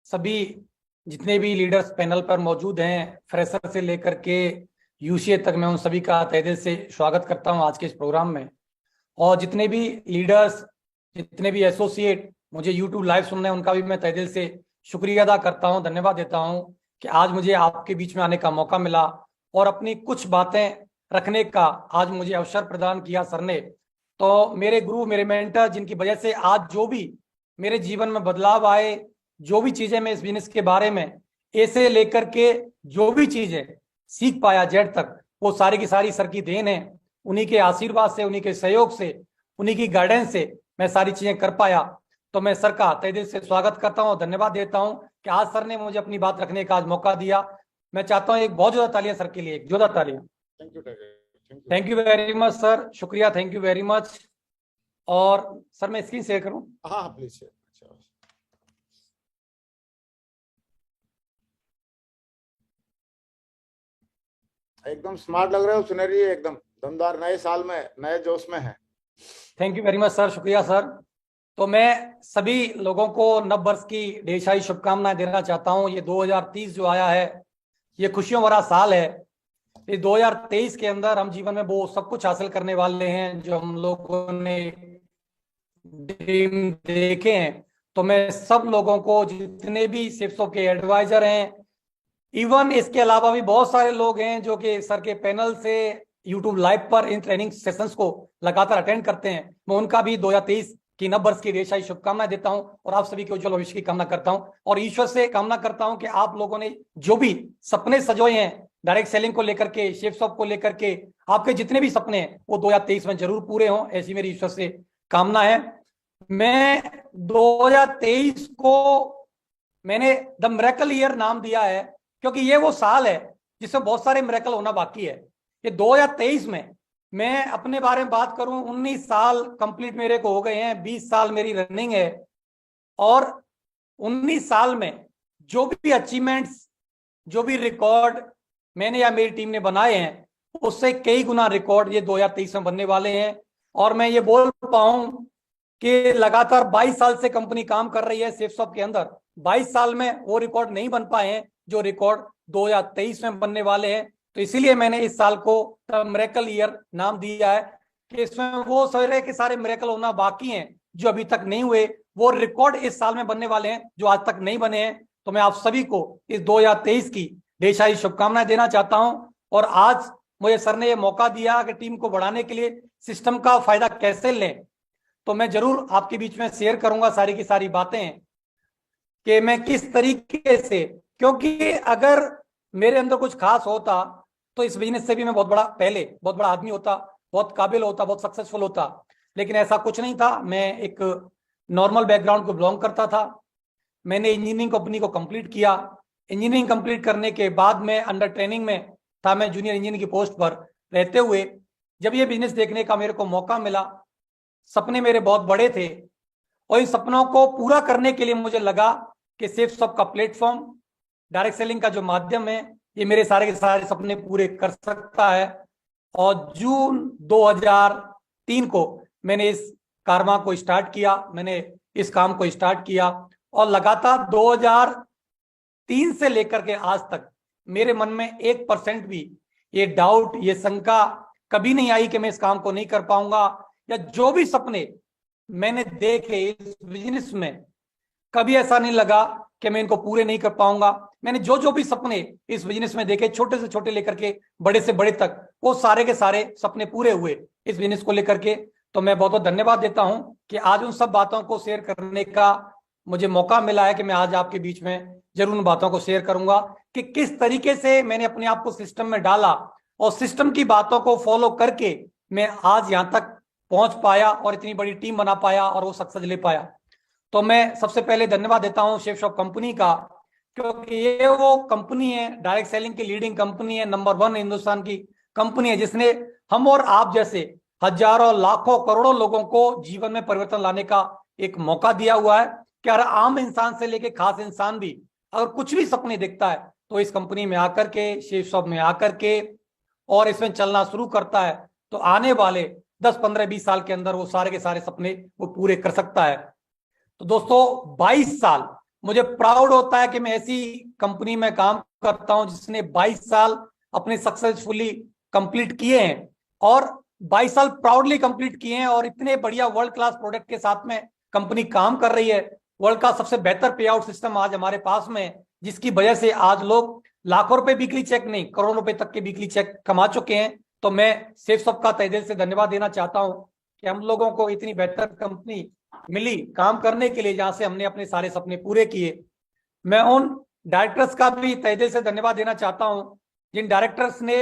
सभी जितने भी लीडर्स पैनल पर मौजूद हैं, फ्रेशर से लेकर के यूसीए तक, मैं उन सभी का तहे दिल से स्वागत करता हूं आज के इस प्रोग्राम में। और जितने भी लीडर्स, जितने भी एसोसिएट मुझे यूट्यूब लाइव सुन रहे हैं, उनका भी मैं तहे दिल से शुक्रिया अदा करता हूं, धन्यवाद देता हूं कि आज मुझे आपके बीच में आने का मौका मिला और अपनी कुछ बातें रखने का आज मुझे अवसर प्रदान किया सर ने। तो मेरे गुरु, मेरे मेंटर, जिनकी वजह से आज जो भी मेरे जीवन में बदलाव आए, जो भी चीजें मैं इस बिजनेस के बारे में ए से लेकर के जो भी चीजें सीख पाया जेड तक, वो सारी की सारी सर की देन है। उन्हीं के आशीर्वाद से, उन्हीं के सहयोग से, उन्हीं की गाइडेंस से मैं सारी चीजें कर पाया। तो मैं सर का तहे दिल से स्वागत करता हूँ, धन्यवाद देता हूँ कि आज सर ने मुझे अपनी बात रखने का आज मौका दिया। मैं चाहता हूँ एक बहुत ज्यादा तालियां सर के लिए, एक जोरदार तालियां। Thank you very much sir, शुक्रिया, थैंक यू वेरी मच। और सर मैं स्क्रीन शेयर करूं? हाँ प्लीज। एकदम स्मार्ट लग रहे हो, सुनहरी, एकदम दमदार, नए साल में नए जोश में है। Thank you very much sir, शुक्रिया सर। तो मैं सभी लोगों को नव वर्ष की ढेर सारी शुभकामनाएं देना चाहता हूं। ये 2030 जो आया है, ये खुशियों भरा साल है। इस 2023 के अंदर हम जीवन में वो सब कुछ हासिल करने वाले हैं जो हम लोगों ने ड्रीम देखे हैं। तो मैं सब लोगों को, जितने भी शिफ्सों के एडवाइजर हैं, इवन इसके अलावा भी बहुत सारे लोग हैं जो कि सर के पैनल से यूट्यूब लाइव पर इन ट्रेनिंग सेशंस को लगातार अटेंड करते हैं, मैं उनका भी 2023 की नव वर्ष की ढेर सारी शुभकामनाएं देता हूं और आप सभी के उज्जवल भविष्य की कामना करता हूं। और ईश्वर से कामना करता हूं कि आप लोगों ने जो भी सपने सजोए हैं डायरेक्ट सेलिंग को लेकर के, शेफ शॉप को लेकर के, आपके जितने भी सपने हैं वो 2023 में जरूर पूरे हों, ऐसी मेरी ईश्वर से कामना है। मैं 2023 को मैंने द मिरेकल ईयर नाम दिया है क्योंकि ये वो साल है जिसमें बहुत सारे मिरेकल होना बाकी है। ये 2023 में मैं अपने बारे में बात करूं, 19 साल कंप्लीट मेरे को हो गए हैं, 20 साल मेरी रनिंग है। और 19 साल में जो भी अचीवमेंट्स, जो भी रिकॉर्ड मैंने या मेरी टीम ने बनाए हैं, उससे कई गुना रिकॉर्ड ये 2023 में बनने वाले हैं। और मैं ये बोल पाऊं कि लगातार 22 साल से कंपनी काम कर रही है सेफ शॉप के अंदर, 22 साल में वो रिकॉर्ड नहीं बन पाए हैं जो रिकॉर्ड 2023 में बनने वाले हैं। तो इसीलिए मैंने इस साल को द मिरेकल ईयर नाम दिया है कि इसमें वो सारे के सारे मिरेकल होना बाकी हैं जो अभी तक नहीं हुए, वो रिकॉर्ड इस साल में बनने वाले हैं जो आज तक नहीं बने हैं। तो मैं आप सभी को इस 2023 की ढेर सारी शुभकामनाएं देना चाहता हूं। और आज मुझे सर ने यह मौका दिया कि टीम को बढ़ाने के लिए सिस्टम का फायदा कैसे लें, तो मैं जरूर आपके बीच में शेयर करूंगा सारी की सारी बातें कि मैं किस तरीके से, क्योंकि अगर मेरे अंदर कुछ खास होता तो इस बिजनेस से भी मैं बहुत बड़ा आदमी होता, बहुत काबिल होता, बहुत सक्सेसफुल होता। लेकिन ऐसा कुछ नहीं था। मैं एक नॉर्मल बैकग्राउंड को बिलोंग करता था। मैंने इंजीनियरिंग कंपनी को कंप्लीट किया। इंजीनियरिंग कंप्लीट करने के बाद मैं अंडर ट्रेनिंग में था, मैं जूनियर इंजीनियर की पोस्ट पर रहते हुए जब ये बिजनेस देखने का मेरे को मौका मिला, सपने मेरे बहुत बड़े थे और इन सपनों को पूरा करने के लिए मुझे लगा कि सेफ शॉप का प्लेटफॉर्म, डायरेक्ट सेलिंग का जो माध्यम है, ये मेरे सारे के सारे सपने पूरे कर सकता है। और जून 2003 को मैंने इस कारवा को स्टार्ट किया, मैंने इस काम को स्टार्ट किया और लगातार 2003 से लेकर के आज तक मेरे मन में 1% भी ये डाउट, ये शंका कभी नहीं आई कि मैं इस काम को नहीं कर पाऊंगा, या जो भी सपने मैंने देखे इस बिजनेस में कभी ऐसा नहीं लगा कि मैं इनको पूरे नहीं कर पाऊंगा। मैंने जो भी सपने इस बिजनेस में देखे, छोटे से छोटे लेकर के बड़े से बड़े तक, वो सारे के सारे सपने पूरे हुए इस बिजनेस को लेकर के। तो मैं बहुत बहुत धन्यवाद देता हूं कि आज उन सब बातों को शेयर करने का मुझे मौका मिला है कि मैं आज आपके बीच में जरूर उन बातों को शेयर करूंगा कि किस तरीके से मैंने अपने आप को सिस्टम में डाला और सिस्टम की बातों को फॉलो करके मैं आज यहां तक पहुंच पाया और इतनी बड़ी टीम बना पाया और वो सक्सेस ले पाया। तो मैं सबसे पहले धन्यवाद देता हूं शेफ शॉप कंपनी का, क्योंकि ये वो कंपनी है, डायरेक्ट सेलिंग की लीडिंग कंपनी है, नंबर 1 हिंदुस्तान की कंपनी है, जिसने हम और आप जैसे हजारों, लाखों, करोड़ों लोगों को जीवन में परिवर्तन लाने का एक मौका दिया हुआ है कि हर आम इंसान से लेके खास इंसान भी अगर कुछ भी सपने देखता है तो इस कंपनी में आकर के, शेफ शॉप में आकर के और इसमें चलना शुरू करता है तो आने वाले 10, 15, 20 साल के अंदर वो सारे के सारे सपने वो पूरे कर सकता है। तो दोस्तों 22 साल मुझे प्राउड होता है कि मैं ऐसी कंपनी में काम करता हूं जिसने 22 साल अपने सक्सेसफुली कंप्लीट किए हैं, और 22 साल प्राउडली कंप्लीट किए हैं, और इतने बढ़िया वर्ल्ड क्लास प्रोडक्ट के साथ में कंपनी काम कर रही है। वर्ल्ड का सबसे बेहतर पे आउट सिस्टम आज हमारे पास में है, जिसकी वजह से आज लोग लाखों रुपए वीकली चेक नहीं, करोड़ों रुपए तक के वीकली चेक कमा चुके हैं। तो मैं सेफसॉफ्ट का तहे दिल से धन्यवाद देना चाहता हूं कि हम लोगों को इतनी बेहतर कंपनी मिली काम करने के लिए, जहां से हमने अपने सारे सपने पूरे किए। मैं उन डायरेक्टर्स का भी तहे दिल से धन्यवाद देना चाहता हूं जिन डायरेक्टर्स ने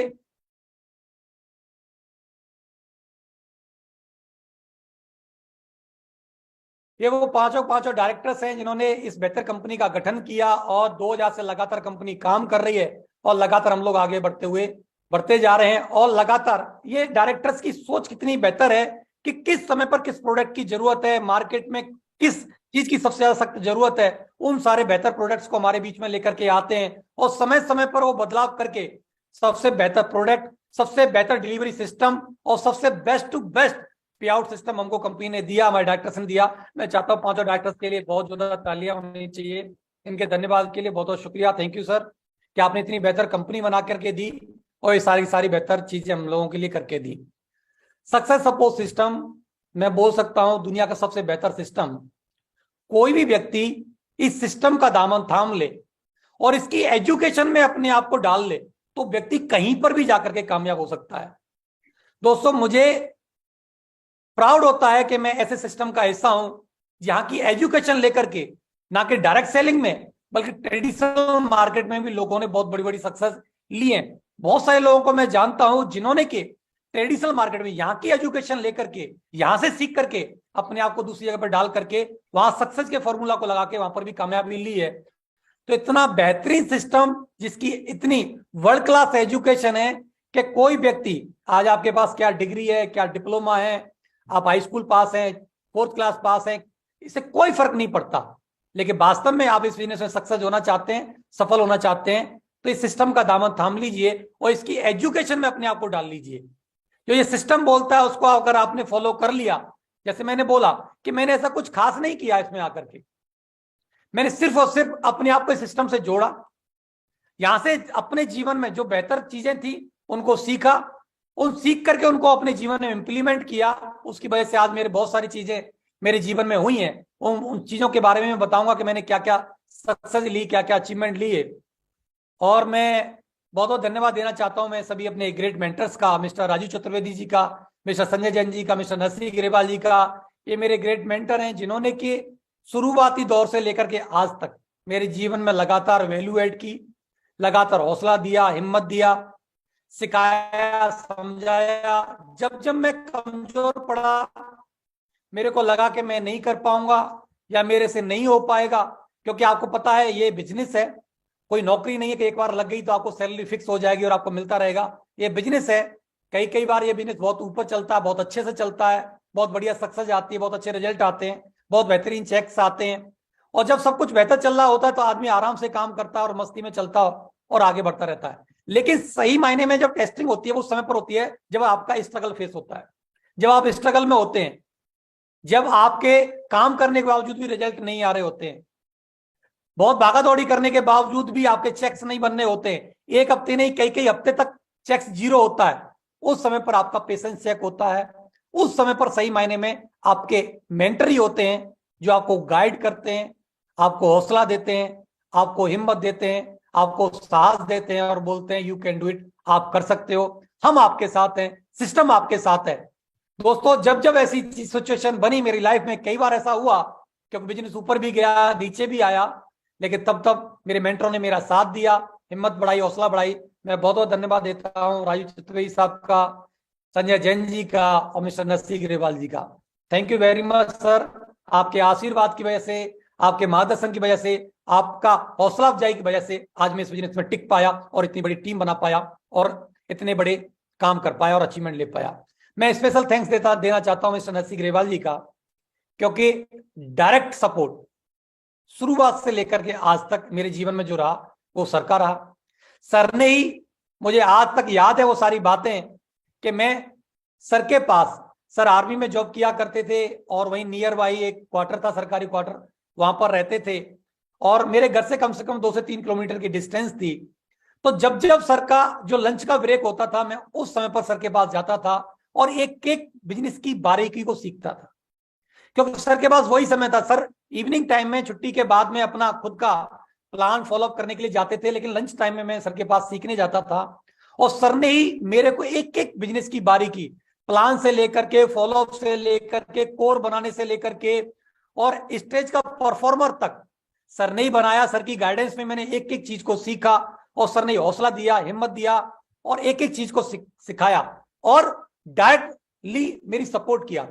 ये वो पांचों डायरेक्टर्स हैं जिन्होंने इस बेहतर कंपनी का गठन किया, और 2000 से लगातार कंपनी काम कर रही है, और लगातार हम लोग आगे बढ़ते जा रहे हैं। और लगातार ये डायरेक्टर्स की सोच कितनी बेहतर है कि किस समय पर किस प्रोडक्ट की जरूरत है, मार्केट में किस चीज की सबसे ज्यादा सख्त जरूरत है, उन सारे बेहतर प्रोडक्ट्स को हमारे बीच में लेकर के आते हैं, और समय समय पर वो बदलाव करके सबसे बेहतर प्रोडक्ट, सबसे बेहतर डिलीवरी सिस्टम और सबसे बेस्ट टू बेस्ट पे आउट सिस्टम हमको कंपनी ने दिया, हमारे डायरेक्टर्स ने दिया। मैं चाहता हूँ पांचों डायरेक्टर्स के लिए बहुत ज्यादा तालियां होनी चाहिए। इनके धन्यवाद के लिए बहुत बहुत शुक्रिया, थैंक यू सर, कि आपने इतनी बेहतर कंपनी बना करके दी और ये सारी बेहतर चीजें हम लोगों के लिए करके दी। सक्सेस सपोर्ट सिस्टम मैं बोल सकता हूं दुनिया का सबसे बेहतर सिस्टम। कोई भी व्यक्ति इस सिस्टम का दामन थाम ले और इसकी एजुकेशन में अपने आप को डाल ले तो व्यक्ति कहीं पर भी जाकर के कामयाब हो सकता है। दोस्तों, मुझे प्राउड होता है कि मैं ऐसे सिस्टम का हिस्सा हूं जहां की एजुकेशन लेकर के, ना कि डायरेक्ट सेलिंग में बल्कि ट्रेडिशनल मार्केट में भी लोगों ने बहुत बड़ी बड़ी सक्सेस ली है। बहुत सारे लोगों को मैं जानता हूं जिन्होंने कि ट्रेडिशनल मार्केट में यहाँ की एजुकेशन लेकर के, यहां से सीख करके अपने आप को दूसरी जगह पर डाल करके वहां सक्सेस के फॉर्मूला को लगा के वहां पर भी कामयाबी ली है। तो इतना बेहतरीन सिस्टम जिसकी इतनी वर्ल्ड क्लास एजुकेशन है कि कोई व्यक्ति, आज आपके पास क्या डिग्री है, क्या डिप्लोमा है, आप हाई स्कूल पास हैं, 4th क्लास पास हैं, इससे कोई फर्क नहीं पड़ता। लेकिन वास्तव में आप इस बिजनेस में सक्सेस होना चाहते हैं, सफल होना चाहते हैं, तो इस सिस्टम का दामन थाम लीजिए और इसकी एजुकेशन में अपने आप को डाल लीजिए। जो ये सिस्टम बोलता है उसको अगर आपने फॉलो कर लिया, जैसे मैंने बोला कि मैंने ऐसा कुछ खास नहीं किया इसमें आकर के, मैंने सिर्फ और सिर्फ अपने आप को इस सिस्टम से जोड़ा, यहां से अपने जीवन में जो बेहतर चीजें थी उनको सीखा, उन सीख करके उनको अपने जीवन में इंप्लीमेंट किया। उसकी वजह से आज मेरे बहुत सारी चीजें मेरे जीवन में हुई हैं। उन चीजों के बारे में मैं बताऊंगा कि मैंने क्या क्या सक्सेस ली, क्या क्या अचीवमेंट लिए। और मैं बहुत बहुत धन्यवाद देना चाहता हूं मैं सभी अपने ग्रेट मेंटर्स का, मिस्टर राजू चतुर्वेदी जी का, मिस्टर संजय जैन जी का, मिस्टर नरसिंह ग्रेवाल जी का। ये मेरे ग्रेट मेंटर हैं जिन्होंने कि शुरुआती दौर से लेकर के आज तक मेरे जीवन में लगातार वैल्यू एड की, लगातार हौसला दिया, हिम्मत दिया, सिखाया, समझाया। जब जब मैं कमजोर पड़ा, मेरे को लगा कि मैं नहीं कर पाऊंगा या मेरे से नहीं हो पाएगा, क्योंकि आपको पता है ये बिजनेस है, कोई नौकरी नहीं है कि एक बार लग गई तो आपको सैलरी फिक्स हो जाएगी और आपको मिलता रहेगा। ये बिजनेस है, कई बार ये बिजनेस बहुत ऊपर चलता है, बहुत अच्छे से चलता है, बहुत बढ़िया सक्सेस आती है, बहुत अच्छे रिजल्ट आते हैं, बहुत बेहतरीन चेक्स आते हैं। और जब सब कुछ बेहतर चल रहा होता है तो आदमी आराम से काम करता है और मस्ती में चलता और आगे बढ़ता रहता है। लेकिन सही मायने में जब टेस्टिंग होती है वो उस समय पर होती है जब आपका स्ट्रगल फेस होता है, जब आप स्ट्रगल में होते हैं, जब आपके काम करने के बावजूद भी रिजल्ट नहीं आ रहे होते हैं, बहुत भागा दौड़ी करने के बावजूद भी आपके चेक्स नहीं बनने होते हैं, एक हफ्ते नहीं कई हफ्ते तक चेक्स जीरो होता है, उस समय पर आपका पेशेंस चेक होता है। उस समय पर सही मायने में आपके मेंटर ही होते हैं जो आपको गाइड करते हैं, आपको हौसला देते हैं, आपको हिम्मत देते हैं, आपको साहस देते हैं और बोलते हैं यू कैन डू इट, आप कर सकते हो, हम आपके साथ हैं, सिस्टम आपके साथ है। दोस्तों, जब जब ऐसी सिचुएशन बनी मेरी लाइफ में, कई बार ऐसा हुआ क्योंकि बिजनेस ऊपर भी गया नीचे भी आया, लेकिन तब तब मेरे मेंटरों ने मेरा साथ दिया, हिम्मत बढ़ाई, हौसला बढ़ाई। मैं बहुत बहुत धन्यवाद देता हूँ राजू चतुर्वेदी साहब का, संजय जैन जी का और मिस्टर नरसिंह ग्रेवाल जी का। Thank you very much sir. आपके आशीर्वाद की वजह से, आपके मार्गदर्शन की वजह से, आपका हौसला अफजाई की वजह से आज मैं इस बिजनेस में टिक पाया और इतनी बड़ी टीम बना पाया और इतने बड़े काम कर पाया और अचीवमेंट ले पाया। मैं स्पेशल थैंक्स देना चाहता हूं मिस्टर नरसिंह ग्रेवाल जी का, क्योंकि डायरेक्ट सपोर्ट शुरुआत से लेकर के आज तक मेरे जीवन में जो रहा वो सर का रहा। सर ने ही, मुझे आज तक याद है वो सारी बातें कि मैं सर के पास, सर आर्मी में जॉब किया करते थे और वहीं नियर बाई एक क्वार्टर था, सरकारी क्वार्टर, वहां पर रहते थे। और मेरे घर से कम 2 से 3 किलोमीटर की डिस्टेंस थी। तो जब जब सर का जो लंच का ब्रेक होता था, मैं उस समय पर सर के पास जाता था और एक एक बिजनेस की बारीकी को सीखता था, क्योंकि सर के पास वही समय था। सर इवनिंग टाइम में छुट्टी के बाद में अपना खुद का प्लान फॉलो अप करने के लिए जाते थे, लेकिन लंच टाइम में मैं सर के पास सीखने जाता था। और सर ने ही मेरे को एक एक बिजनेस की बारीकी, प्लान से लेकर के, फॉलो अप से लेकर के, कोर बनाने से लेकर के और स्टेज का परफॉर्मर तक सर ने ही बनाया। सर की गाइडेंस में मैंने एक एक चीज को सीखा और सर ने हौसला दिया, हिम्मत दिया और एक एक चीज को सिखाया और डायरेक्टली मेरी सपोर्ट किया।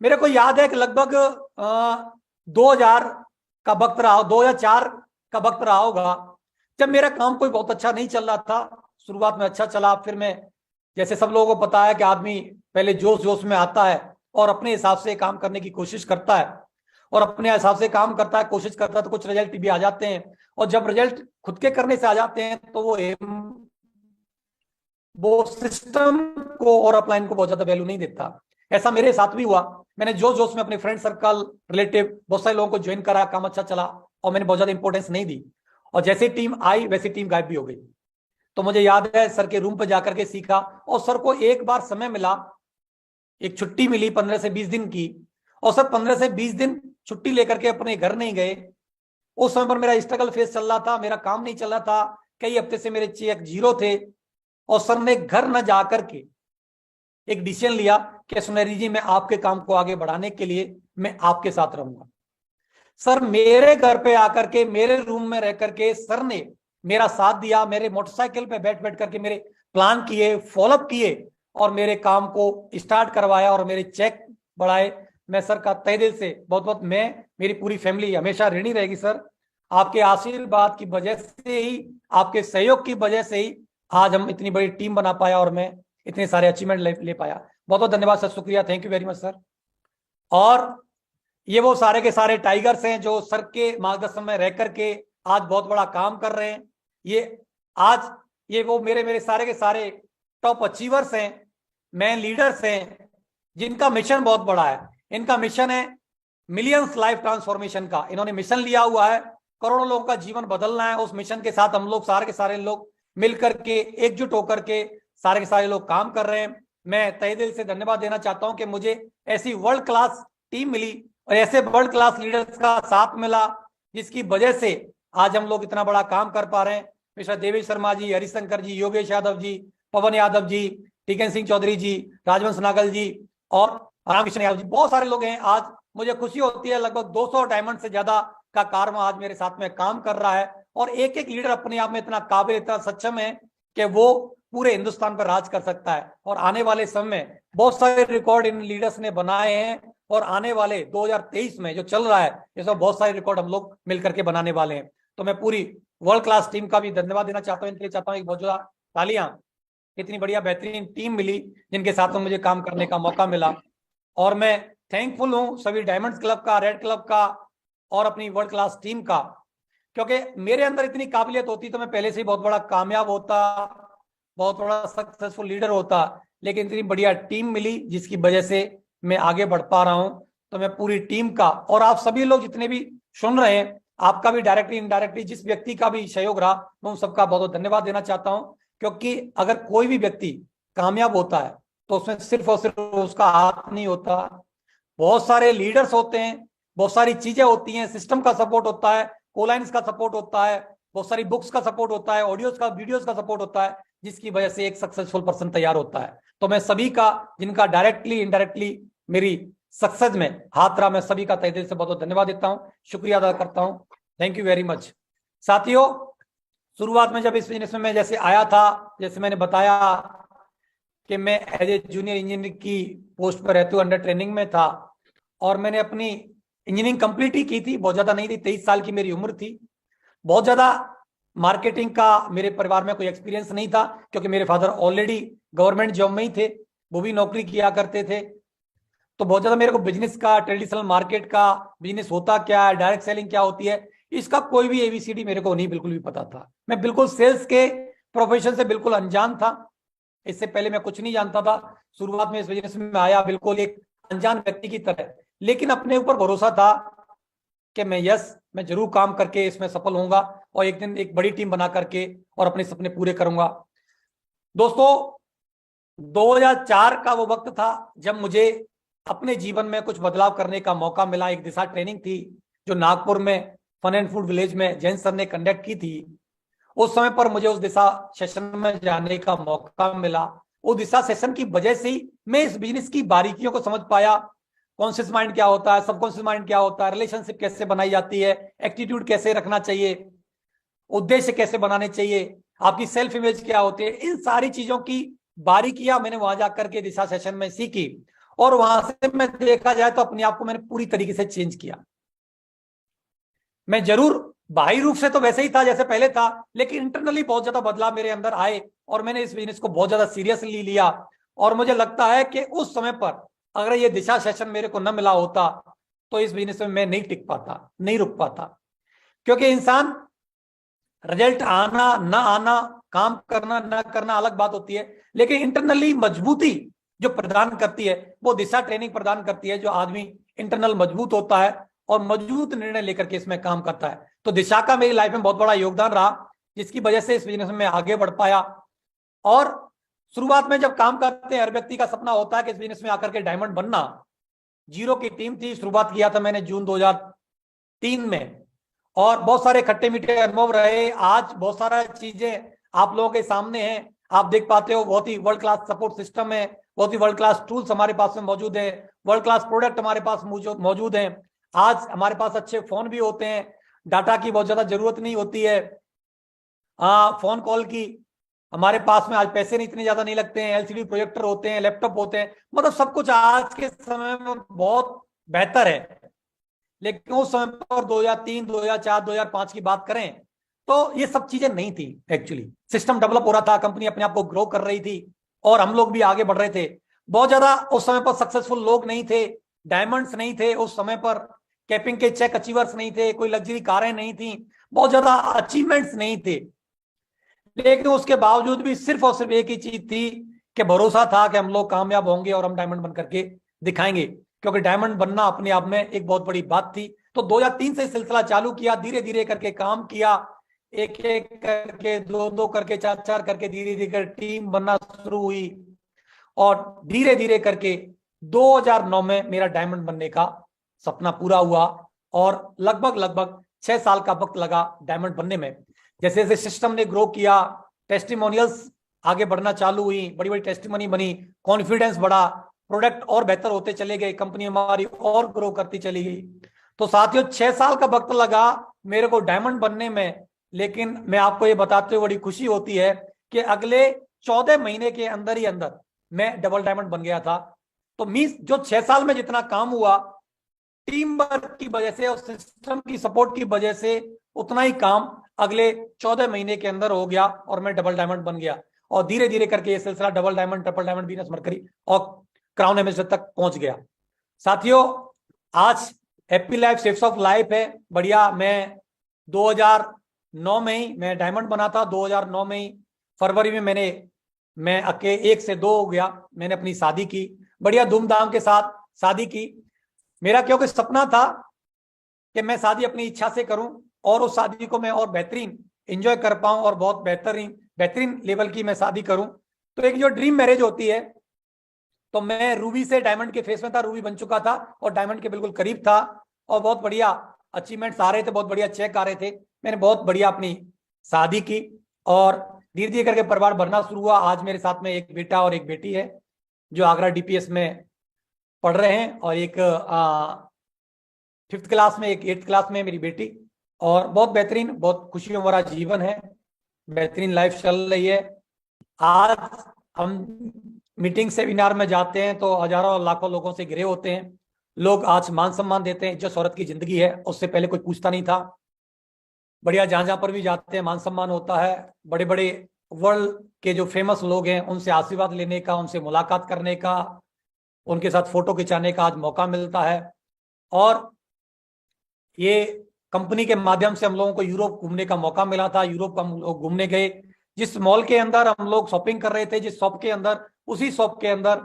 मेरे को याद है कि लगभग 2000 का वक्त रहा, 2004 का वक्त रहा होगा, जब मेरा काम कोई बहुत अच्छा नहीं चल रहा था। शुरुआत में अच्छा चला, फिर मैं, जैसे सब लोगों को पता है कि आदमी पहले जोश जोश में आता है और अपने हिसाब से काम करने की कोशिश करता है और अपने हिसाब से काम करता है, कोशिश करता है, तो कुछ रिजल्ट भी आ जाते हैं। और जब रिजल्ट खुद के करने से आ जाते हैं तो वो सिस्टम को और अपलाइन को बहुत ज्यादा वैल्यू नहीं देता। ऐसा मेरे साथ भी हुआ। मैंने जोश जोश में अपने फ्रेंड सर्कल, रिलेटिव, बहुत सारे लोगों को ज्वाइन करा, काम अच्छा चला और मैंने बहुत ज्यादा इंपॉर्टेंस नहीं दी। और जैसे टीम आई वैसी टीम गायब भी हो गई। तो मुझे याद है सर के रूम पर जाकर के सीखा और सर को एक बार समय मिला, एक छुट्टी मिली 15 से 20 दिन की, और सर 15 से 20 दिन छुट्टी लेकर के अपने घर नहीं गए। उस समय पर मेरा स्ट्रगल फेस चल रहा था, मेरा काम नहीं चल रहा था, कई हफ्ते से मेरे चेक जीरो थे। और सर ने घर न जाकर के एक डिसीजन लिया कि सुनेरी जी, मैं आपके काम को आगे बढ़ाने के लिए मैं आपके साथ रहूंगा। सर मेरे घर पे आकर के, मेरे रूम में रह करके सर ने मेरा साथ दिया, मेरे मोटरसाइकिल पे बैठ बैठ करके मेरे प्लान किए, फॉलोअप किए और मेरे काम को स्टार्ट करवाया और मेरे चेक बढ़ाए। मैं सर का तहे दिल से बहुत बहुत, मैं, मेरी पूरी फैमिली हमेशा ऋणी रहेगी सर। आपके आशीर्वाद की वजह से ही, आपके सहयोग की वजह से ही आज हम इतनी बड़ी टीम बना पाया और मैं इतने सारे अचीवमेंट ले पाया। बहुत बहुत धन्यवाद सर, शुक्रिया, thank you very much sir. और ये वो सारे के सारे टाइगर्स हैं जो सर के मार्गदर्शन में रह करके आज बहुत बड़ा काम कर रहे हैं। ये वो मेरे सारे के सारे टॉप अचीवर्स हैं, मैन लीडर्स हैं, जिनका मिशन बहुत बड़ा है। इनका मिशन है मिलियंस लाइफ ट्रांसफॉर्मेशन का। इन्होंने मिशन लिया हुआ है, करोड़ों लोगों का जीवन बदलना है। उस मिशन के साथ हम लोग सारे के सारे लोग मिलकर के, एकजुट होकर के सारे के सारे लोग काम कर रहे हैं। मैं तहे दिल से धन्यवाद देना चाहता हूं कि मुझे ऐसी वर्ल्ड क्लास टीम मिली और ऐसे वर्ल्ड क्लास लीडर्स का साथ मिला, जिसकी वजह से आज हम लोग इतना बड़ा काम कर पा रहे हैं। मिस्टर देवेश शर्मा जी, हरिशंकर जी, योगेश यादव जी, पवन यादव जी, टीकन सिंह चौधरी जी, राजवंश नागल जी और रामकृष्ण यादव जी, बहुत सारे लोग हैं। आज मुझे खुशी होती है, लगभग 200 डायमंड से ज्यादा का कार्य आज मेरे साथ में काम कर रहा है। और एक एक लीडर अपने आप में इतना काबिल, इतना सक्षम है कि वो पूरे हिंदुस्तान पर राज कर सकता है। और आने वाले समय में बहुत सारे रिकॉर्ड इन लीडर्स ने बनाए हैं और आने वाले 2023 में जो चल रहा है, इसमें बहुत सारे रिकॉर्ड हम लोग मिलकर के बनाने वाले हैं। तो मैं पूरी वर्ल्ड क्लास टीम का भी धन्यवाद देना चाहता हूँ। इनके चाहता हूँ एक बहुत ज्यादा तालियां, इतनी बढ़िया बेहतरीन टीम मिली जिनके साथ में मुझे काम करने का मौका मिला। और मैं थैंकफुल हूँ सभी डायमंड्स क्लब का, रेड क्लब का और अपनी वर्ल्ड क्लास टीम का, क्योंकि मेरे अंदर इतनी काबिलियत होती तो मैं पहले से ही बहुत बड़ा कामयाब होता, बहुत बड़ा सक्सेसफुल लीडर होता। लेकिन इतनी बढ़िया टीम मिली जिसकी वजह से मैं आगे बढ़ पा रहा हूं। तो मैं पूरी टीम का और आप सभी लोग जितने भी सुन रहे हैं, आपका भी डायरेक्टली इनडायरेक्टली जिस व्यक्ति का भी सहयोग रहा, मैं उन सबका बहुत बहुत धन्यवाद देना चाहता हूं। क्योंकि अगर कोई भी व्यक्ति कामयाब होता है तो उसमें सिर्फ और सिर्फ उसका हाथ नहीं होता, बहुत सारे लीडर्स होते हैं, बहुत सारी चीजें होती हैं, सिस्टम का सपोर्ट होता है, कोलाइंस का सपोर्ट होता है, बहुत सारी बुक्स का सपोर्ट होता है, ऑडियोज का, वीडियोज का सपोर्ट होता है, जिसकी वजह से एक सक्सेसफुल पर्सन तैयार होता है। तो मैं सभी का, जिनका डायरेक्टली इनडायरेक्टली मेरी सक्सेस में हाथ रहा, मैं सभी का तहे दिल से बहुत बहुत धन्यवाद देता हूं, शुक्रिया अदा करता हूं। Thank you very much. साथियों, शुरुआत में जब इस बिजनेस में मैं जैसे आया था, जैसे मैंने बताया कि मैं एज ए जूनियर इंजीनियर की पोस्ट पर रहते हुए अंडर ट्रेनिंग में था और मैंने अपनी इंजीनियरिंग कंप्लीट ही की थी, बहुत ज्यादा नहीं थी, 23 साल की मेरी उम्र थी। बहुत ज्यादा मार्केटिंग का मेरे परिवार में कोई एक्सपीरियंस नहीं था, क्योंकि मेरे फादर ऑलरेडी गवर्नमेंट जॉब में ही थे, वो भी नौकरी किया करते थे। तो बहुत ज्यादा मेरे को बिजनेस का, ट्रेडिशनल मार्केट का, बिजनेस होता क्या है, डायरेक्ट सेलिंग क्या होती है, इसका कोई भी एबीसीडी मेरे को नहीं बिल्कुल भी पता था। मैं बिल्कुल सेल्स के प्रोफेशन से बिल्कुल अनजान था, इससे पहले मैं कुछ नहीं जानता था। शुरुआत में इस बिजनेस में आया बिल्कुल एक अनजान व्यक्ति की तरह, लेकिन अपने ऊपर भरोसा था कि मैं यस मैं जरूर काम करके इसमें सफल होऊंगा और एक दिन एक बड़ी टीम बना करके और अपने सपने पूरे करूंगा। दोस्तों 2004 का वो वक्त था जब मुझे अपने जीवन में कुछ बदलाव करने का मौका मिला। एक दिशा ट्रेनिंग थी जो नागपुर में फन एंड फूड विलेज में जैन सर ने कंडक्ट की थी। उस समय पर मुझे उस दिशा सेशन में जाने का मौका मिला। उस दिशा सेशन की वजह से ही मैं इस बिजनेस की बारीकियों को समझ पाया। कॉन्शियस माइंड क्या होता है, सबकॉन्शियस माइंड क्या होता है, रिलेशनशिप कैसे बनाई जाती है, एटीट्यूड कैसे रखना चाहिए, उद्देश्य कैसे बनाने चाहिए, आपकी सेल्फ इमेज क्या होती है, इन सारी चीजों की बारीकियां मैंने वहां जाकर के दिशा सेशन में सीखी। और वहां से मैं देखा जाए तो अपने आप को मैंने पूरी तरीके से चेंज किया। मैं जरूर बाहरी रूप से तो वैसे ही था जैसे पहले था, लेकिन इंटरनली बहुत ज्यादा बदलाव मेरे अंदर आए और मैंने इस बिजनेस को बहुत ज्यादा सीरियसली लिया। और मुझे लगता है कि उस समय पर अगर ये दिशा सेशन मेरे को न मिला होता तो इस बिजनेस में मैं नहीं टिक पाता, नहीं रुक पाता। क्योंकि इंसान रिजल्ट आना ना आना, काम करना ना करना अलग बात होती है, लेकिन इंटरनली मजबूती जो प्रदान करती है वो दिशा ट्रेनिंग प्रदान करती है। जो आदमी इंटरनल मजबूत होता है और मजबूत निर्णय लेकर के इसमें काम करता है। तो दिशा का मेरी लाइफ में बहुत बड़ा योगदान रहा, जिसकी वजह से इस बिजनेस में आगे बढ़ पाया। और शुरुआत में जब काम करते हैं हर व्यक्ति का सपना होता है कि इस बिजनेस में आकर के डायमंड बनना। जीरो की टीम थी, शुरुआत किया था मैंने जून 2003 में और बहुत सारे खट्टे मीठे अनुभव रहे। आज बहुत सारा चीजें आप लोगों के सामने हैं, आप देख पाते हो। बहुत ही वर्ल्ड क्लास सपोर्ट सिस्टम है, बहुत ही वर्ल्ड क्लास टूल्स हमारे पास में मौजूद है, वर्ल्ड क्लास प्रोडक्ट हमारे पास मौजूद हैं। आज हमारे पास अच्छे फोन भी होते हैं, डाटा की बहुत ज्यादा जरूरत नहीं होती है, फोन कॉल की हमारे पास में आज पैसे नहीं इतने ज्यादा नहीं लगते हैं, एलसीडी प्रोजेक्टर होते हैं, लैपटॉप होते हैं, मतलब सब कुछ आज के समय में बहुत बेहतर है। लेकिन उस समय पर 2003, 2004, 2005 की बात करें तो ये सब चीजें नहीं थी। एक्चुअली सिस्टम डेवलप हो रहा था, कंपनी अपने आप को ग्रो कर रही थी और हम लोग भी आगे बढ़ रहे थे। बहुत ज्यादा उस समय पर सक्सेसफुल लोग नहीं थे, डायमंड्स नहीं थे उस समय पर, कैपिंग के चेक अचीवर्स नहीं थे, कोई लग्जरी कारें नहीं थी, बहुत ज्यादा अचीवमेंट्स नहीं थे। लेकिन उसके बावजूद भी सिर्फ और सिर्फ एक ही चीज थी कि भरोसा था कि हम लोग कामयाब होंगे और हम डायमंड बन करके दिखाएंगे। क्योंकि डायमंड बनना अपने आप में एक बहुत बड़ी बात थी। तो 2003 से सिलसिला चालू किया, धीरे धीरे करके काम किया, एक एक करके, दो दो करके, चार चार करके, धीरे धीरे टीम बनना शुरू हुई और धीरे धीरे करके 2009 में मेरा डायमंड बनने का सपना पूरा हुआ। और लगभग 6 साल का वक्त लगा डायमंड बनने में। जैसे जैसे सिस्टम ने ग्रो किया, टेस्टिमोनियल्स आगे बढ़ना चालू हुई, बड़ी बड़ी टेस्टिमोनी बनी, कॉन्फिडेंस बढ़ा, प्रोडक्ट और बेहतर होते चले गए, कंपनी हमारी और ग्रो करती चली गई। तो साथियों 6 साल का वक्त लगा मेरे को डायमंड बनने में। लेकिन मैं आपको ये बताते हुए बड़ी खुशी होती है कि अगले 14 महीने के अंदर ही अंदर मैं डबल डायमंड बन गया था। तो मींस जो 6 साल में जितना काम हुआ, टीम वर्क की वजह से और सिस्टम की सपोर्ट की वजह से, उतना ही काम अगले 14 महीने के अंदर हो गया और मैं डबल डायमंड बन गया। और धीरे धीरे करके ये सिलसिला double diamond, triple diamond, Venus mercury और क्राउन एम्बेसडर तक पहुंच गया। साथियों आज happy life shapes of life है, बढ़िया। मैं 2009 में ही मैं डायमंड बना था। 2009 में ही फरवरी में मैं 1 से 2 हो गया, मैंने अपनी शादी की, बढ़िया धूमधाम के साथ शादी की। मेरा क्योंकि सपना था कि मैं शादी अपनी इच्छा से करूं और उस शादी को मैं और बेहतरीन एंजॉय कर पाऊं और बहुत बेहतरीन लेवल की मैं शादी करूं। तो एक जो ड्रीम मैरिज होती है, तो मैं रूबी से डायमंड के फेस में था, रूबी बन चुका था और डायमंड के बिल्कुल करीब था और बहुत बढ़िया अचीवमेंट्स आ रहे थे, बहुत बढ़िया चेक आ रहे थे। मैंने बहुत बढ़िया अपनी शादी की और धीरे धीरे करके परिवार बढ़ना शुरू हुआ। आज मेरे साथ में एक बेटा और एक बेटी है जो आगरा डीपीएस में पढ़ रहे हैं और एक 5th क्लास में, एक 8th क्लास में मेरी बेटी। और बहुत बेहतरीन, बहुत खुशियों भरा जीवन है, बेहतरीन लाइफ चल रही है। आज हम मीटिंग सेमिनार में जाते हैं तो हजारों और लाखों लोगों से घिरे होते हैं। लोग आज मान सम्मान देते हैं, जो औरत की जिंदगी है उससे पहले कोई पूछता नहीं था। बढ़िया, जहां जहां पर भी जाते हैं मान सम्मान होता है। बड़े बड़े वर्ल्ड के जो फेमस लोग हैं उनसे आशीर्वाद लेने का, उनसे मुलाकात करने का, उनके साथ फोटो खिंचाने का आज मौका मिलता है। और ये कंपनी के माध्यम से हम लोगों को यूरोप घूमने का मौका मिला था। यूरोप हम लोग घूमने गए, जिस मॉल के अंदर हम लोग शॉपिंग कर रहे थे, जिस शॉप के अंदर, उसी शॉप के अंदर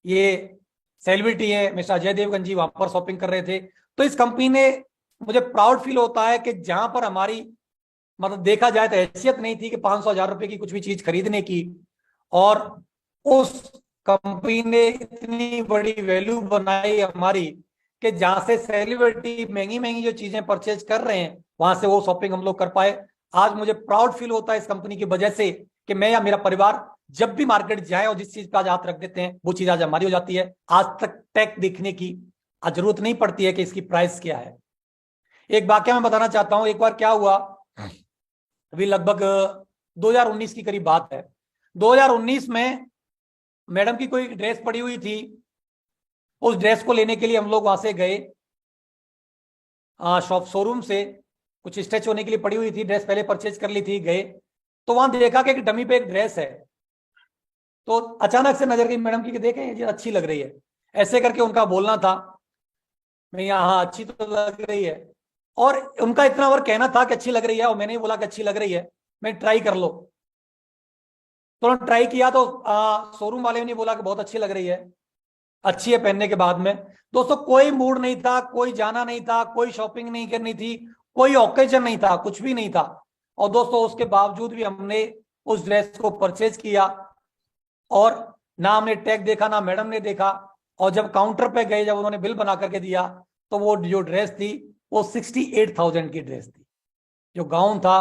ये सेलिब्रिटी है मिस्टर अजय देवगन जी, वहां पर शॉपिंग कर रहे थे। तो इस कंपनी ने मुझे प्राउड फील होता है कि जहां पर हमारी मतलब देखा जाए तो हैसियत नहीं थी कि 500,000 रुपए की कुछ भी चीज खरीदने की, और उस कंपनी ने इतनी बड़ी वैल्यू बनाई हमारी कि जहां से सेलिब्रिटी महंगी महंगी जो चीजें परचेज कर रहे हैं वहां से वो शॉपिंग हम लोग कर पाए। आज मुझे प्राउड फील होता है इस कंपनी की वजह से कि मैं या मेरा परिवार जब भी मार्केट जाए और जिस चीज पे आज हाथ रख देते हैं वो चीज आज हमारी हो जाती है। आज तक टैग देखने की आज जरूरत नहीं पड़ती है कि इसकी प्राइस क्या है। एक वाक्य मैं बताना चाहता हूं। एक बार क्या हुआ, अभी लगभग 2019 की करीब बात है। 2019 में मैडम की कोई ड्रेस पड़ी हुई थी, उस ड्रेस को लेने के लिए हम लोग वहां से गए शॉप शोरूम से, कुछ स्ट्रेच होने के लिए पड़ी हुई थी ड्रेस, पहले परचेज कर ली थी। गए तो वहां देखा कि एक डमी पे एक ड्रेस है, तो अचानक से नजर गई मैडम की कि देखें ये अच्छी लग रही है। ऐसे करके उनका बोलना था, मैं हाँ अच्छी तो लग रही है, और उनका इतना और कहना था कि अच्छी लग रही है, और मैंने बोला कि अच्छी लग रही है, मैं ट्राई कर लो। तो ट्राई किया तो शोरूम वाले ने बोला कि बहुत अच्छी लग रही है, अच्छी है पहनने के बाद में। दोस्तों कोई मूड नहीं था, कोई जाना नहीं था, कोई शॉपिंग नहीं करनी थी, कोई ओकेजन नहीं था, कुछ भी नहीं था, और दोस्तों उसके बावजूद भी हमने उस ड्रेस को परचेज किया, और ना हमने टैग देखा ना मैडम ने देखा। और जब काउंटर पे गए, जब उन्होंने बिल बना करके दिया, तो वो जो ड्रेस थी वो 68,000 की ड्रेस थी। जो गाउन था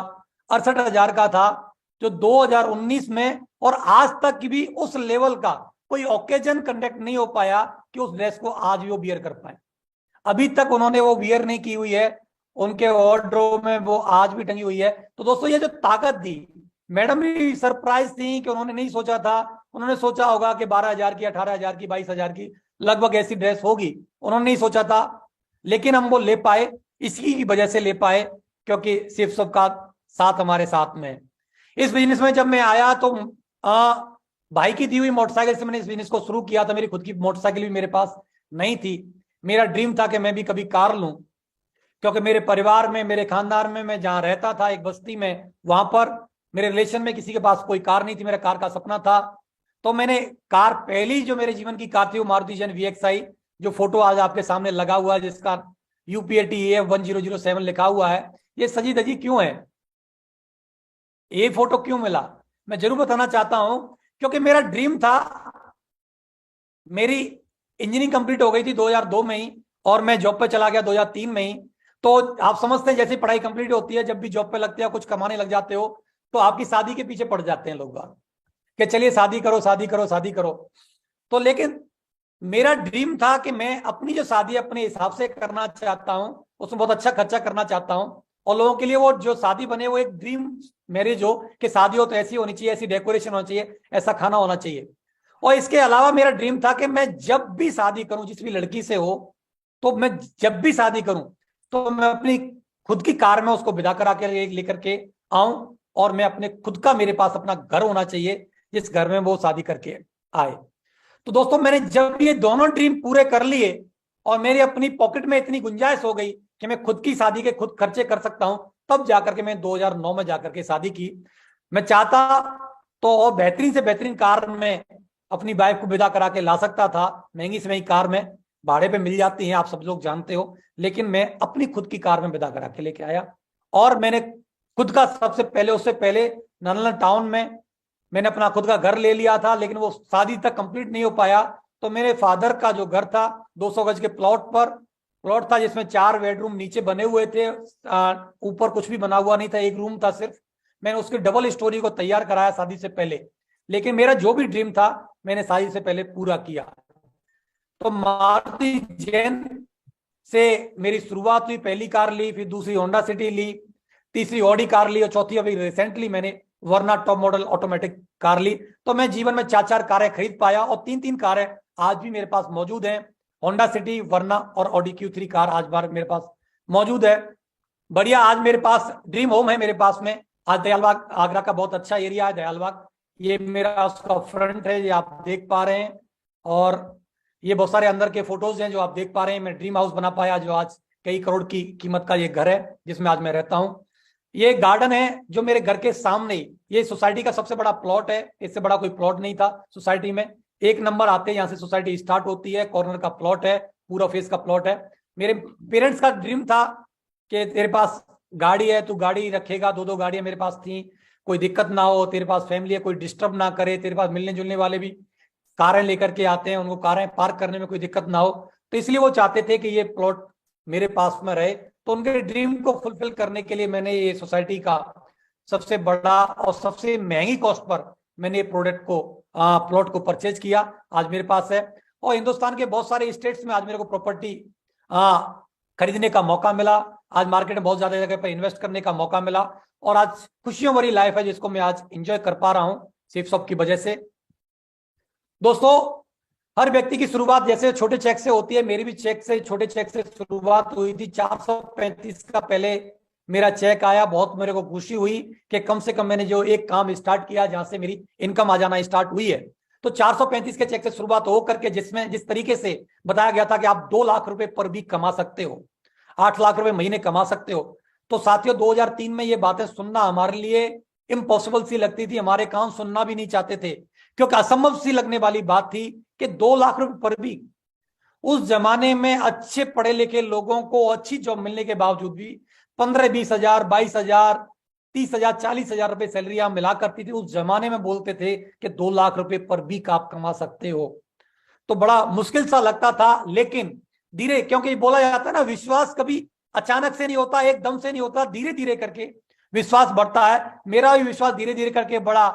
68,000 का था, जो 2019 में और आज तक की भी उस लेवल का कोई ओकेजन कंडक्ट नहीं हो पाया कि उस ड्रेस को आज भी वो वियर कर पाए। अभी तक उन्होंने वो वियर नहीं की हुई है, उनके वार्डरोब में वो आज भी टंगी हुई है। तो दोस्तों ये जो ताकत थी, मैडम भी सरप्राइज थी कि उन्होंने नहीं सोचा था। उन्होंने सोचा होगा कि 12,000 की, 18,000 की, 22,000 की लगभग ऐसी ड्रेस होगी, उन्होंने नहीं सोचा था, लेकिन हम वो ले पाए। इसी की वजह से ले पाए क्योंकि सिर्फ सबका साथ हमारे साथ में है। इस बिजनेस में जब मैं आया तो भाई की दी हुई मोटरसाइकिल से मैंने इस बिजनेस को शुरू किया था। मेरी खुद की मोटरसाइकिल भी मेरे पास नहीं थी। मेरा ड्रीम था कि मैं भी कभी कार लूं, क्योंकि मेरे परिवार में, मेरे खानदान में, मैं जहां रहता था एक बस्ती में, वहां पर मेरे रिलेशन में किसी के पास कोई कार नहीं थी। मेरा कार का सपना था। तो मैंने कार, पहली जो मेरे जीवन की कार थी वो मारुति जैन VXI, जो फोटो आज आपके सामने लगा हुआ है, जिसका UPAT AF 1007 लिखा हुआ है। ये सजी धजी क्यों है, ये फोटो क्यों मिला, मैं जरूर बताना चाहता हूं। क्योंकि मेरा ड्रीम था, मेरी इंजीनियरिंग कंप्लीट हो गई थी 2002 में ही, और मैं जॉब पे चला गया 2003 में ही। तो आप समझते हैं जैसे पढ़ाई कंप्लीट होती है, जब भी जॉब पे लगते हो, कुछ कमाने लग जाते हो, तो आपकी शादी के पीछे पड़ जाते हैं लोग बाग कि चलिए शादी करो, शादी करो, शादी करो। तो लेकिन मेरा ड्रीम था कि मैं अपनी जो शादी अपने हिसाब से करना चाहता हूं, उसमें बहुत अच्छा खर्चा करना चाहता हूं, और लोगों के लिए वो जो शादी बने वो एक ड्रीम मैरिज हो कि शादी हो तो ऐसी होनी चाहिए, ऐसी डेकोरेशन होना चाहिए, ऐसा खाना होना चाहिए। और इसके अलावा मेरा ड्रीम था कि मैं जब भी शादी करूं जिस भी लड़की से हो, तो मैं जब भी शादी करूं तो मैं अपनी खुद की कार में उसको विदा करा के लेकर के आऊं, और मैं अपने खुद का, मेरे पास अपना घर होना चाहिए जिस घर में वो शादी करके आए। तो दोस्तों मैंने जब ये दोनों ड्रीम पूरे कर लिए और मेरी अपनी पॉकेट में इतनी गुंजाइश हो गई कि मैं खुद की शादी के खुद खर्चे कर सकता हूं, तब जाकर के मैं 2009 में जाकर के शादी की। मैं चाहता तो और बेहतरीन से बेहतरीन कार में अपनी वाइफ को विदा करा के ला सकता था। महंगी से महंगी कार में भाड़े पे मिल जाती हैं, आप सब लोग जानते हो, लेकिन मैं अपनी खुद की कार में विदा करा के लेके आया। और मैंने खुद का सबसे पहले, उससे पहले नालंदा टाउन में मैंने अपना खुद का घर ले लिया था, लेकिन वो शादी तक कंप्लीट नहीं हो पाया। तो मेरे फादर का जो घर था 200 गज के प्लॉट था, जिसमें 4 बेडरूम नीचे बने हुए थे, ऊपर कुछ भी बना हुआ नहीं था, एक रूम था सिर्फ। मैंने उसकी डबल स्टोरी को तैयार कराया शादी से पहले, लेकिन मेरा जो भी ड्रीम था मैंने शादी से पहले पूरा किया। तो मारुति जैन से मेरी शुरुआत हुई, पहली कार ली, फिर दूसरी होंडा सिटी ली, तीसरी ऑडी कार ली, और चौथी अभी रिसेंटली मैंने वर्ना टॉप मॉडल ऑटोमेटिक कार ली। तो मैं जीवन में 4-4 कारें खरीद पाया, और 3-3 कारें आज भी मेरे पास मौजूद हैं। होंडा सिटी, वर्ना और ऑडी Q3 कार आज बार मेरे पास मौजूद है। बढ़िया, आज मेरे पास ड्रीम होम है मेरे पास में। आज दयालबाग आगरा का बहुत अच्छा एरिया है दयालबाग, ये मेरा उसका फ्रंट है, ये आप देख पा रहे हैं। और ये बहुत सारे अंदर के फोटोज हैं जो आप देख पा रहे हैं। मैं ड्रीम हाउस बना पाया, जो आज कई करोड़ की कीमत का ये घर है जिसमें आज मैं रहता हूँ। ये गार्डन है जो मेरे घर के सामने ही, ये सोसाइटी का सबसे बड़ा प्लॉट है, इससे बड़ा कोई प्लॉट नहीं था सोसाइटी में। 1 नंबर आते हैं, यहाँ से सोसाइटी स्टार्ट होती है, कॉर्नर का प्लॉट है, पूरा फेस का प्लॉट है। मेरे पेरेंट्स का ड्रीम था कि तेरे पास गाड़ी है, तू गाड़ी रखेगा, दो दो गाड़ियां मेरे पास थी, कोई दिक्कत ना हो, तेरे पास फैमिली है, कोई डिस्टर्ब ना करे, तेरे पास मिलने जुलने वाले भी कारें लेकर के आते हैं, उनको कारें पार्क करने में कोई दिक्कत ना हो, तो इसलिए वो चाहते थे कि ये प्लॉट मेरे पास में रहे। तो उनके ड्रीम को फुलफिल करने के लिए मैंने ये सोसाइटी का सबसे बड़ा और सबसे महंगी कॉस्ट पर मैंने ये प्रोडक्ट को प्लॉट को परचेज किया, आज मेरे पास है। और हिंदुस्तान के बहुत सारे स्टेट्स में आज मेरे को प्रॉपर्टी खरीदने का मौका मिला, आज मार्केट में बहुत ज्यादा जगह पर इन्वेस्ट करने का मौका मिला, और आज खुशियों भरी लाइफ है जिसको मैं आज एंजॉय कर पा रहा हूं सेफ शॉप की वजह से। दोस्तों, हर व्यक्ति की शुरुआत जैसे छोटे चेक से होती है, मेरी भी चेक से, छोटे चेक से शुरुआत हुई थी। 435 का पहले मेरा चेक आया, बहुत मेरे को खुशी हुई कि कम से कम मैंने जो एक काम स्टार्ट किया जहां से मेरी इनकम आ जाना स्टार्ट हुई है। तो 435 के चेक से शुरुआत हो करके जिसमें जिस तरीके से बताया गया था कि आप 2 लाख रुपए पर वीक कमा सकते हो, 8 लाख रुपए महीने कमा सकते हो, तो साथियों 2003 में ये बातें सुनना हमारे लिए इम्पॉसिबल सी लगती थी, हमारे कान सुनना भी नहीं चाहते थे, क्योंकि असंभव सी लगने वाली बात थी कि 2 लाख रुपए पर वीक। उस जमाने में अच्छे पढ़े लिखे लोगों को अच्छी जॉब मिलने के बावजूद भी 15-20 हजार, 22 हजार, 30 हजार, 40 हजार रुपए सैलरी मिला करती थी। उस जमाने में बोलते थे कि 2 लाख रुपए पर वीक आप कमा सकते हो, तो बड़ा मुश्किल सा लगता था। लेकिन धीरे, क्योंकि बोला जाता है ना, विश्वास कभी अचानक से नहीं होता, एकदम से नहीं होता, धीरे धीरे करके विश्वास बढ़ता है। मेरा भी विश्वास धीरे धीरे करके बढ़ा।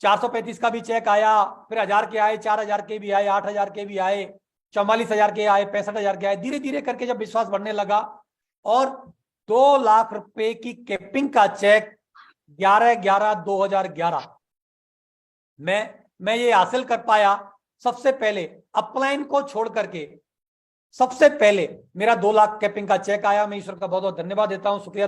435 का भी चेक आया, फिर 1000 के आए, 4000 के भी आए, 8000 के भी आए, 44,000 के आए, 65,000 के आए। धीरे धीरे करके जब विश्वास बढ़ने लगा और 2 लाख रुपए की कैपिंग का चेक 11/11/2011 मैं ये हासिल कर पाया। सबसे पहले अपलाइन को छोड़ करके सबसे पहले मेरा 2 लाख कैपिंग का चेक आया। मैं ईश्वर का बहुत बहुत धन्यवाद देता हूं, शुक्रिया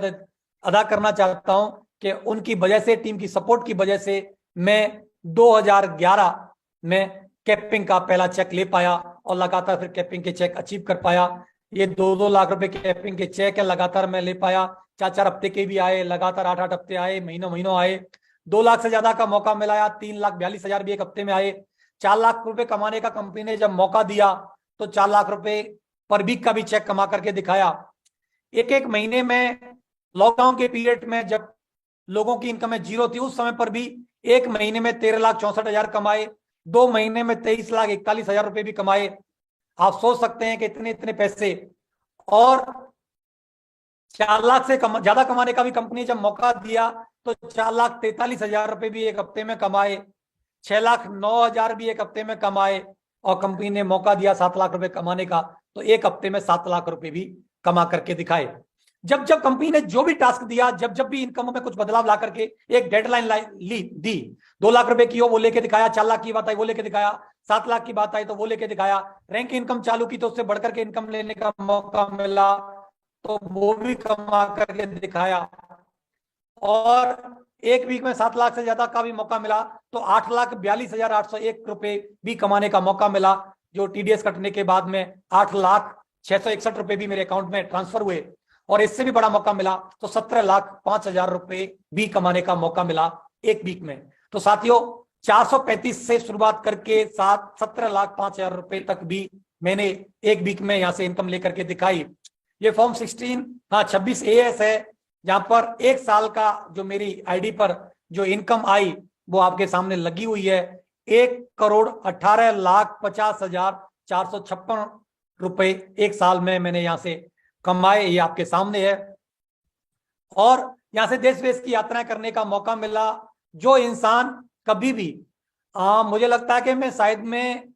अदा करना चाहता हूं कि उनकी वजह से, टीम की सपोर्ट की वजह से मैं 2011 में कैपिंग का पहला चेक ले पाया और लगातार फिर कैपिंग के चेक अचीव कर पाया। ये 2-2 लाख रुपए के कैपिंग के चेक है, लगातार मैं ले पाया। 4-4 हफ्ते के भी आए, लगातार 8-8 हफ्ते आए, महीनों आए। 2 लाख से ज्यादा का मौका मिलाया, 3,42,000 भी एक हफ्ते में आए। 4 लाख रुपए कमाने का कंपनी ने जब मौका दिया तो 4 लाख रुपए पर वीक का भी चेक कमा करके दिखाया। एक महीने में लॉकडाउन के पीरियड में जब लोगों की इनकम जीरो थी, उस समय पर भी एक महीने में 13,64,000 कमाए, 2 महीने में 23,41,000 रुपए भी कमाए। आप सोच सकते हैं कि इतने इतने पैसे, और 4 लाख से ज्यादा कमाने का भी कंपनी जब मौका दिया तो 4,43,000 रुपए भी एक हफ्ते में कमाए, 6,09,000 भी एक हफ्ते में कमाए, और कंपनी ने मौका दिया 7 लाख रुपए कमाने का, तो एक हफ्ते में 7 लाख रुपए भी कमा करके दिखाए। जब जब कंपनी ने जो भी टास्क दिया, जब जब भी इनकम में कुछ बदलाव ला करके एक डेडलाइन दी, 2 लाख रुपए की हो वो लेके दिखाया, 4 लाख की बात आई वो लेके दिखाया, 7 लाख की बात आई तो वो लेके दिखाया, रैंक इनकम चालू की तो उससे बढ़कर के इनकम लेने का मौका मिला तो वो भी कमा करके दिखाया, और एक वीक में 7 लाख से ज्यादा का भी मौका मिला तो 8,42,801 रुपए भी कमाने का मौका मिला, जो टीडीएस कटने के बाद में 8,06,61 रुपए भी मेरे अकाउंट में ट्रांसफर हुए, और इससे भी बड़ा मौका मिला तो 17,05,000 रुपए भी कमाने का मौका मिला एक वीक में। तो साथियों, 435 से शुरुआत करके 17,05,000 रुपए तक भी मैंने एक वीक में यहां से इनकम लेकर के दिखाई। ये फॉर्म 26 AS है, जहां पर एक साल का जो मेरी आईडी पर जो इनकम आई वो आपके सामने लगी हुई है। 1,18,50,456 रुपए एक साल में मैंने यहां से कमाए, ये आपके सामने है। और यहां से देश विदेश की यात्राएं करने का मौका मिला। जो इंसान कभी भी मुझे लगता है कि मैं शायद में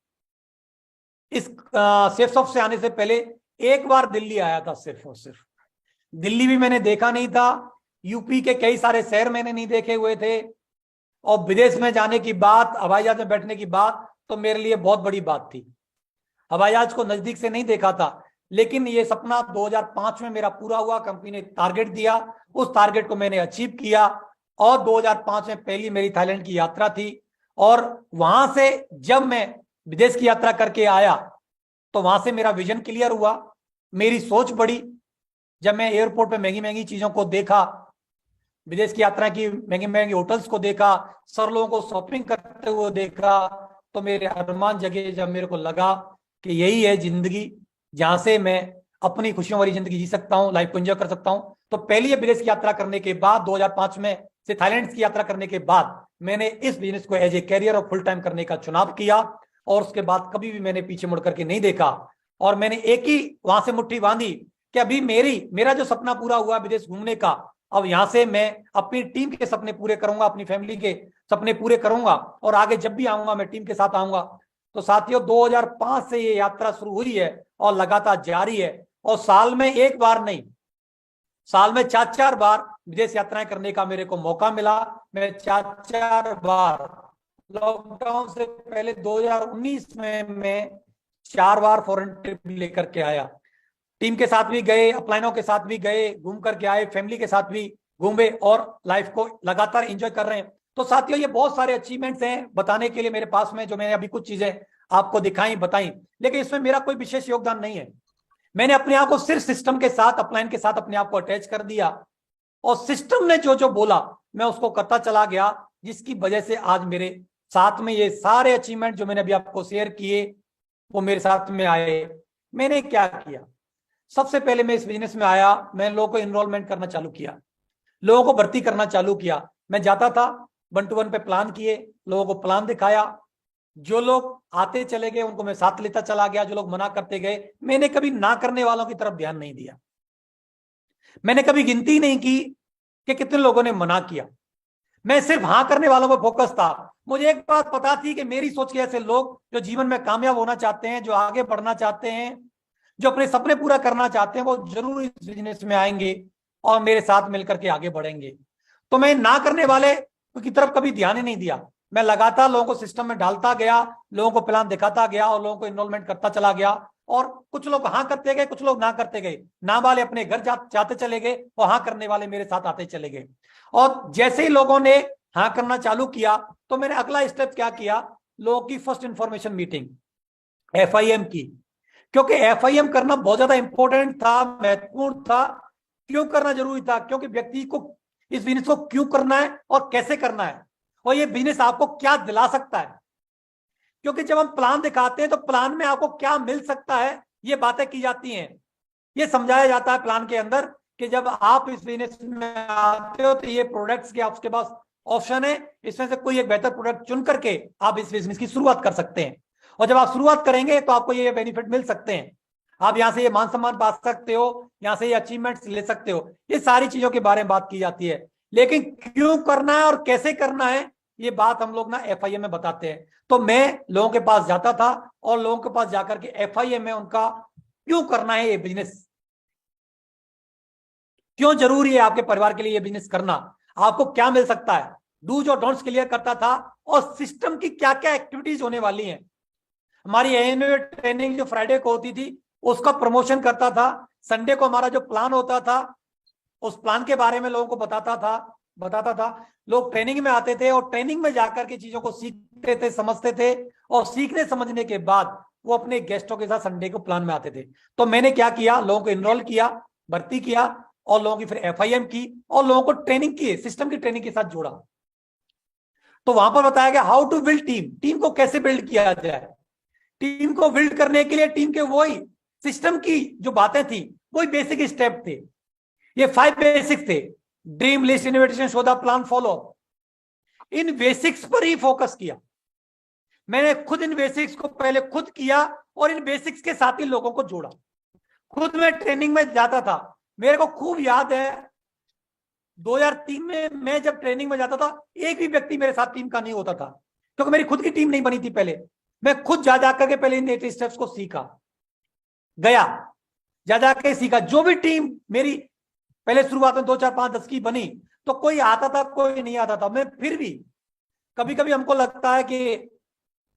इस सेफ शॉप से आने से पहले एक बार दिल्ली आया था, सिर्फ और सिर्फ दिल्ली भी मैंने देखा नहीं था, यूपी के कई सारे शहर मैंने नहीं देखे हुए थे, और विदेश में जाने की बात, हवाई जहाज में बैठने की बात तो मेरे लिए बहुत बड़ी बात थी। हवाई जहाज को नजदीक से नहीं देखा था, लेकिन ये सपना 2005 में मेरा पूरा हुआ। कंपनी ने टारगेट दिया, उस टारगेट को मैंने अचीव किया, और 2005 में पहली मेरी थाईलैंड की यात्रा थी। और वहां से जब मैं विदेश की यात्रा करके आया तो वहां से मेरा विजन क्लियर हुआ, मेरी सोच बढ़ी। जब मैं एयरपोर्ट पे महंगी महंगी चीजों को देखा, विदेश की यात्रा की महंगे महंगे होटल्स को देखा, सर लोगों को शॉपिंग करते हुए देखा, तो मेरे अरमान जगे। जब मेरे को लगा कि यही है जिंदगी, जहां से मैं अपनी खुशियों वाली जिंदगी जी सकता हूँ, लाइफ को एंजॉय कर सकता हूँ। तो पहली विदेश की यात्रा करने के बाद 2005 में से थाईलैंड की यात्रा करने के बाद मैंने इस बिजनेस को एज ए कैरियर और फुल टाइम करने का चुनाव किया, और उसके बाद कभी भी मैंने पीछे मुड़ करके नहीं देखा। और मैंने एक ही वहां से मुट्ठी बांधी कि अभी मेरा जो सपना पूरा हुआ विदेश घूमने का, अब यहां से मैं अपनी टीम के सपने पूरे करूंगा, अपनी फैमिली के सपने पूरे करूंगा, और आगे जब भी आऊंगा मैं टीम के साथ आऊंगा। तो साथियों 2005 से ये यात्रा शुरू हुई है और लगातार जारी है, और साल में एक बार नहीं, साल में 4-4 बार विदेश यात्राएं करने का मेरे को मौका मिला। मैं 4-4 बार, लॉकडाउन से पहले 2019 में मैं 4 बार फॉरेन ट्रिप लेकर के आया। टीम के साथ भी गए, अपलाइनों के साथ भी गए, घूम करके आए, फैमिली के साथ भी घूमे, और लाइफ को लगातार एंजॉय कर रहे हैं। तो साथियों ये बहुत सारे अचीवमेंट्स हैं बताने के लिए मेरे पास में, जो मैंने अभी कुछ चीजें आपको दिखाई बताई, लेकिन इसमें मेरा कोई विशेष योगदान नहीं है। मैंने अपने आप को सिर्फ सिस्टम के साथ, अपलाइन के साथ अपने आप को अटैच कर दिया, और सिस्टम ने जो जो बोला मैं उसको करता चला गया, जिसकी वजह से आज मेरे साथ में ये सारे अचीवमेंट जो मैंने अभी आपको शेयर किए वो मेरे साथ में आए। मैंने क्या किया, सबसे पहले मैं इस बिजनेस में आया, मैं लोगों को इनरोलमेंट करना चालू किया, लोगों को भर्ती करना चालू किया। मैं जाता था 1 to 1 पे प्लान किए, लोगों को प्लान दिखाया, जो लोग आते चले गए उनको मैं साथ लेता चला गया, जो लोग मना करते गए। मैंने कभी ना करने वालों की तरफ ध्यान नहीं दिया, मैंने कभी गिनती नहीं की कि कितने लोगों ने मना किया, मैं सिर्फ हाँ करने वालों पर फोकस था। मुझे एक बात पता थी कि मेरी सोच के ऐसे लोग जो जीवन में कामयाब होना चाहते हैं, जो आगे बढ़ना चाहते हैं, जो अपने सपने पूरा करना चाहते हैं, वो जरूर इस बिजनेस में आएंगे और मेरे साथ मिलकर के आगे बढ़ेंगे। तो मैं ना करने वाले की तरफ कभी ध्यान ही नहीं दिया, मैं लगातार लोगों को सिस्टम में डालता गया, लोगों को प्लान दिखाता गया और लोगों को इनरोलमेंट करता चला गया। और कुछ लोग हाँ करते गए, कुछ लोग ना करते गए, ना वाले अपने घर जाते चले गए और हाँ करने वाले मेरे साथ आते चले गए। और जैसे ही लोगों ने हाँ करना चालू किया तो मैंने अगला स्टेप क्या किया, लोगों की फर्स्ट इंफॉर्मेशन मीटिंग, FIM की, क्योंकि FIM करना बहुत ज्यादा इंपॉर्टेंट था, महत्वपूर्ण था। क्यों करना जरूरी था, क्योंकि व्यक्ति को इस बिजनेस को क्यों करना है और कैसे करना है, और ये बिजनेस आपको क्या दिला सकता है। क्योंकि जब हम प्लान दिखाते हैं तो प्लान में आपको क्या मिल सकता है ये बातें की जाती हैं, ये समझाया जाता है प्लान के अंदर कि जब आप इस बिजनेस में आते हो तो ये प्रोडक्ट्स के आपके पास ऑप्शन है, इसमें से कोई एक बेहतर प्रोडक्ट चुन करके आप इस बिजनेस की शुरुआत कर सकते हैं, और जब आप शुरुआत करेंगे तो आपको ये बेनिफिट मिल सकते हैं, आप यहां से ये मान सम्मान पा सकते हो, यहां से ये अचीवमेंट्स ले सकते हो, ये सारी चीजों के बारे में बात की जाती है। लेकिन क्यों करना है और कैसे करना है ये बात हम लोग ना FIM में बताते हैं। तो मैं लोगों के पास जाता था और लोगों के पास जाकर के FIM में उनका क्यों करना है ये बिजनेस, क्यों जरूरी है आपके परिवार के लिए ये बिजनेस करना, आपको क्या मिल सकता है, डूज और डोंट्स क्लियर करता था, और सिस्टम की क्या क्या एक्टिविटीज होने वाली हैं। हमारी एनुअल ट्रेनिंग जो फ्राइडे को होती थी उसका प्रमोशन करता था, संडे को हमारा जो प्लान होता था उस प्लान के बारे में लोगों को बताता था। लोग ट्रेनिंग में आते थे और ट्रेनिंग में जाकर के चीजों को सीखते थे, समझते थे, और सीखने समझने के बाद वो अपने गेस्टों के साथ संडे को प्लान में आते थे। तो मैंने क्या किया, लोगों को इनरोल किया, भर्ती किया, और लोगों की फिर FIM की, और लोगों को ट्रेनिंग की, सिस्टम की ट्रेनिंग के साथ जोड़ा। तो वहां पर बताया गया how to build team, team को कैसे बिल्ड किया जाए। टीम को बिल्ड करने के लिए टीम के वही सिस्टम की जो बातें थी, वही बेसिक स्टेप थे, ये 5 बेसिक्स थे, dream list, invitation, show the plan, follow. In basics पर ही फोकस किया मैंने, खुद इन बेसिक्स को पहले खुद किया और इन बेसिक्स के साथ ही लोगों को जोड़ा। खुद मैं ट्रेनिंग में जाता था, मेरे को खूब याद है 2003 में मैं जब ट्रेनिंग में जाता था एक भी व्यक्ति मेरे साथ टीम का नहीं होता था, क्योंकि मेरी खुद की टीम नहीं बनी थी। पहले मैं खुद जा जाकर के पहले इन 8 स्टेप्स को सीखा, गया जा जाके सीखा। जो भी टीम मेरी पहले शुरुआत में 2, 4, 5, 10 की बनी तो कोई आता था कोई नहीं आता था, मैं फिर भी कभी कभी हमको लगता है कि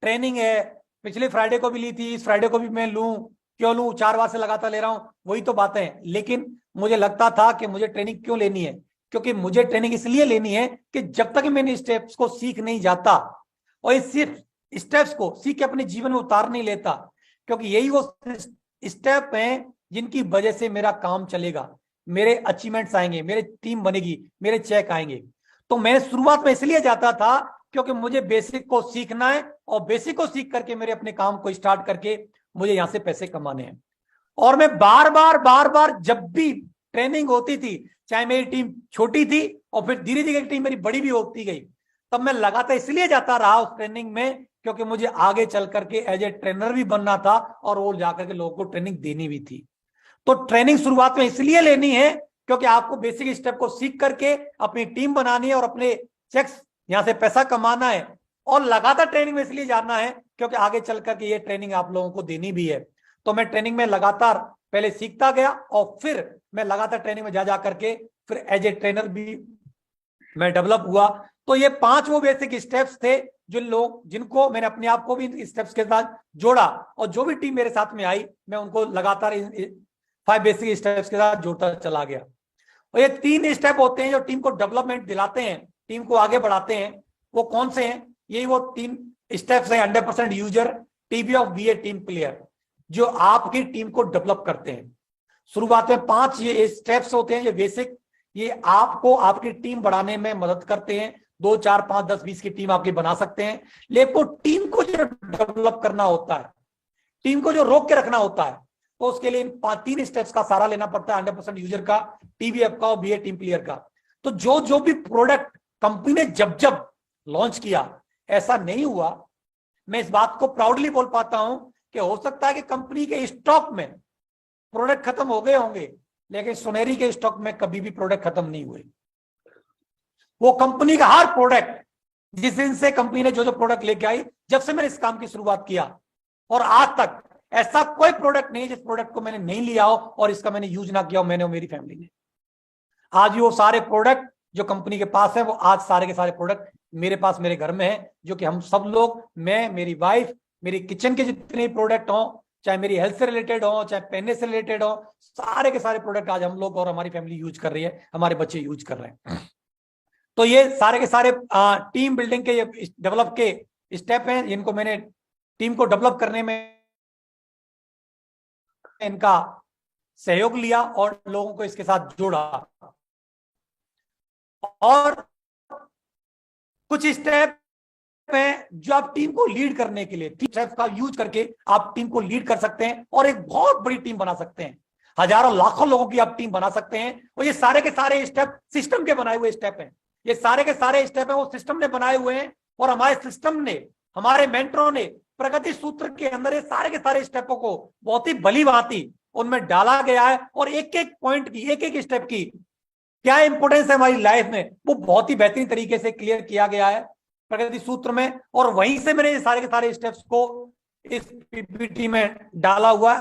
ट्रेनिंग है, पिछले फ्राइडे को भी ली थी, इस फ्राइडे को भी मैं लूं, क्यों लूं, 4 बार से लगातार ले रहा हूं, वही तो बातें हैं। लेकिन मुझे लगता था कि मुझे ट्रेनिंग क्यों लेनी है, क्योंकि मुझे ट्रेनिंग इसलिए लेनी है कि जब तक मैं इन स्टेप्स को सीख नहीं जाता और इस सिर्फ स्टेप्स को सीख के अपने जीवन में उतार नहीं लेता, क्योंकि यही वो स्टेप हैं जिनकी वजह से मेरा काम चलेगा, मेरे अचीवमेंट्स आएंगे, मेरी टीम बनेगी, मेरे चेक आएंगे। तो मैं शुरुआत में इसलिए जाता था क्योंकि मुझे बेसिक को सीखना है, और बेसिक को सीख करके मेरे अपने काम को स्टार्ट करके मुझे यहां से पैसे कमाने हैं। और मैं बार बार जब भी ट्रेनिंग होती थी, चाहे मेरी टीम छोटी थी और फिर धीरे धीरे टीम मेरी बड़ी भी होती गई, तब मैं लगातार इसलिए जाता रहा उस ट्रेनिंग में क्योंकि मुझे आगे चल करके एज ए ट्रेनर भी बनना था और वो जाकर के लोगों को ट्रेनिंग देनी भी थी। तो ट्रेनिंग शुरुआत में इसलिए लेनी है क्योंकि आपको बेसिक स्टेप को सीख करके अपनी टीम बनानी है और अपने चेक्स यहां से पैसा कमाना है, और लगातार ट्रेनिंग में इसलिए जाना है क्योंकि आगे चल करके ये ट्रेनिंग आप लोगों को देनी भी है। तो मैं ट्रेनिंग में लगातार पहले सीखता गया और फिर मैं लगातार ट्रेनिंग में जा करके फिर एज ए ट्रेनर भी मैं डेवलप हुआ। तो ये 5 वो बेसिक स्टेप्स थे जो लोग जिनको मैंने अपने आप को भी इन स्टेप्स के साथ जोड़ा, और जो भी टीम मेरे साथ में आई मैं उनको लगातार 5 बेसिक स्टेप्स के साथ जोड़ता चला गया। और ये 3 स्टेप होते हैं जो टीम को डेवलपमेंट दिलाते हैं, टीम को आगे बढ़ाते हैं। वो कौन से हैं? यही वो 3 स्टेप्स हैं। 100% यूजर, टीबी of be a team player, जो आपकी टीम को डेवलप करते हैं। शुरुआत में 5 ये स्टेप्स होते हैं, ये बेसिक, ये आपको आपकी टीम बढ़ाने में मदद करते हैं। 2, 4, 5, 10, 20 की टीम आपकी बना सकते हैं। लेकिन टीम को जो डेवलप करना होता है, टीम को जो रोक के रखना होता है, तो उसके लिए इन 3 स्टेप्स का सहारा लेना पड़ता है। 100% यूजर का, टीबीएफ का और बीए टीम प्लेयर का। तो जो भी प्रोडक्ट कंपनी ने जब लॉन्च किया, ऐसा नहीं हुआ, मैं इस बात को प्राउडली बोल पाता हूं कि हो सकता है कि कंपनी के स्टॉक में प्रोडक्ट खत्म हो गए होंगे, लेकिन सुनहरी के स्टॉक में कभी भी प्रोडक्ट खत्म नहीं हुए। वो कंपनी का हर प्रोडक्ट, जिस दिन से कंपनी ने जो प्रोडक्ट लेके आई, जब से मैंने इस काम की शुरुआत किया और आज तक ऐसा कोई प्रोडक्ट नहीं जिस प्रोडक्ट को मैंने नहीं लिया हो और इसका मैंने यूज ना किया हो, मैंने और मेरी फैमिली ने। आज भी वो सारे प्रोडक्ट जो कंपनी के पास है, वो आज सारे के सारे प्रोडक्ट मेरे पास मेरे घर में है, जो कि हम सब लोग, मैं, मेरी वाइफ, मेरी किचन के जितने प्रोडक्ट हों, चाहे मेरी हेल्थ से रिलेटेड हो, चाहे पहनने से रिलेटेड हो, सारे के सारे प्रोडक्ट आज हम लोग और हमारी फैमिली यूज कर रही है, हमारे बच्चे यूज कर रहे हैं। तो ये सारे के सारे टीम बिल्डिंग के, ये डेवलप के स्टेप हैं, जिनको मैंने टीम को डेवलप करने में इनका सहयोग लिया और लोगों को इसके साथ जोड़ा। और कुछ स्टेप हैं जो आप टीम को लीड करने के लिए, 3 स्टेप्स का यूज करके आप टीम को लीड कर सकते हैं और एक बहुत बड़ी टीम बना सकते हैं। हजारों लाखों लोगों की आप टीम बना सकते हैं। और ये सारे के सारे स्टेप सिस्टम के बनाए हुए स्टेप हैं। ये सारे के सारे स्टेप हैं वो सिस्टम ने बनाए हुए हैं, और हमारे सिस्टम ने, हमारे मेंटरों ने प्रगति सूत्र के अंदर ये सारे के सारे स्टेपों को बहुत ही भली भांति उनमें डाला गया है। और एक एक पॉइंट की, एक एक स्टेप की क्या इंपोर्टेंस है हमारी लाइफ में, वो बहुत ही बेहतरीन तरीके से क्लियर किया गया है प्रगति सूत्र में। और वहीं से मैंने सारे के सारे स्टेप्स को इस पीपीटी में डाला हुआ।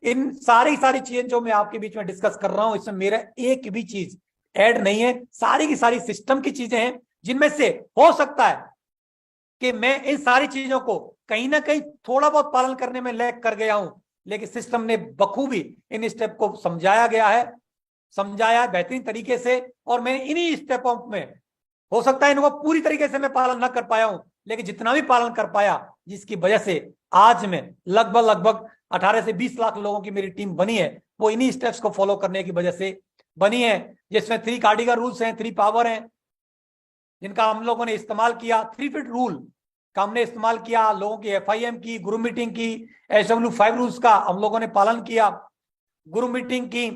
इन सारी चीजें जो मैं आपके बीच में डिस्कस कर रहा हूं, इसमें मेरा एक भी चीज ऐड नहीं है। सारी की सारी सिस्टम की चीजें हैं, जिनमें से हो सकता है कि मैं इन सारी चीजों को कहीं ना कहीं थोड़ा बहुत पालन करने में लैग कर गया हूं, लेकिन सिस्टम ने बखूबी इन स्टेप को समझाया है बेहतरीन तरीके से। और मैं इन्हीं स्टेपों में, हो सकता है इनको पूरी तरीके से मैं पालन ना कर पाया हूं, लेकिन जितना भी पालन कर पाया, जिसकी वजह से आज में लगभग 18 से 20 लाख लोगों की मेरी टीम बनी है, वो इन्हीं स्टेप्स को फॉलो करने की वजह से बनी है। जिसमें 3 कार्डिगा रूल्स हैं, 3 पावर हैं, जिनका हम लोगों ने इस्तेमाल किया। 3 फीट रूल का हमने इस्तेमाल किया, लोगों की FIM की, ग्रुप मीटिंग की, SW5 रूल्स का हम लोगों ने पालन किया, ग्रुप मीटिंग की,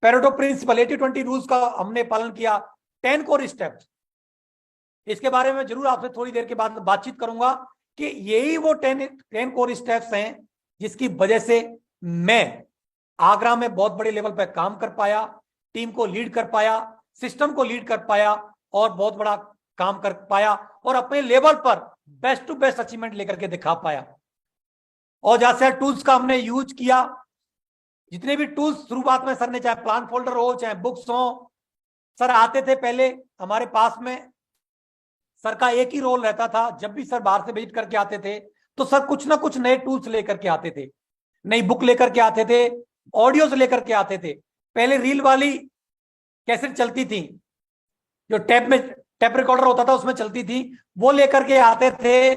पेरेटो प्रिंसिपल 80-20 रूल्स का हमने पालन किया, 10 कोर स्टेप्स। इसके बारे में जरूर आपसे थोड़ी देर के बाद बातचीत करूंगा कि यही वो 10 कोर स्टेप्स हैं जिसकी वजह से मैं आगरा में बहुत बड़े लेवल पर काम कर पाया, टीम को लीड कर पाया, सिस्टम को लीड कर पाया और बहुत बड़ा काम कर पाया और अपने लेवल पर बेस्ट टू बेस्ट अचीवमेंट लेकर के दिखा पाया। और जैसे टूल्स का हमने यूज किया, जितने भी टूल्स शुरुआत में सर ने, चाहे प्लान फोल्डर हो, चाहे बुक्स हो, सर आते थे पहले हमारे पास में। सर का एक ही रोल रहता था, जब भी सर बाहर से विजिट करके आते थे तो सर कुछ ना कुछ नए टूल्स लेकर के आते थे, नई बुक लेकर के आते थे, ऑडियोज लेकर के आते थे। पहले रील वाली कैसेट चलती थी, जो टेप रिकॉर्डर होता था उसमें चलती थी, वो लेकर के आते थे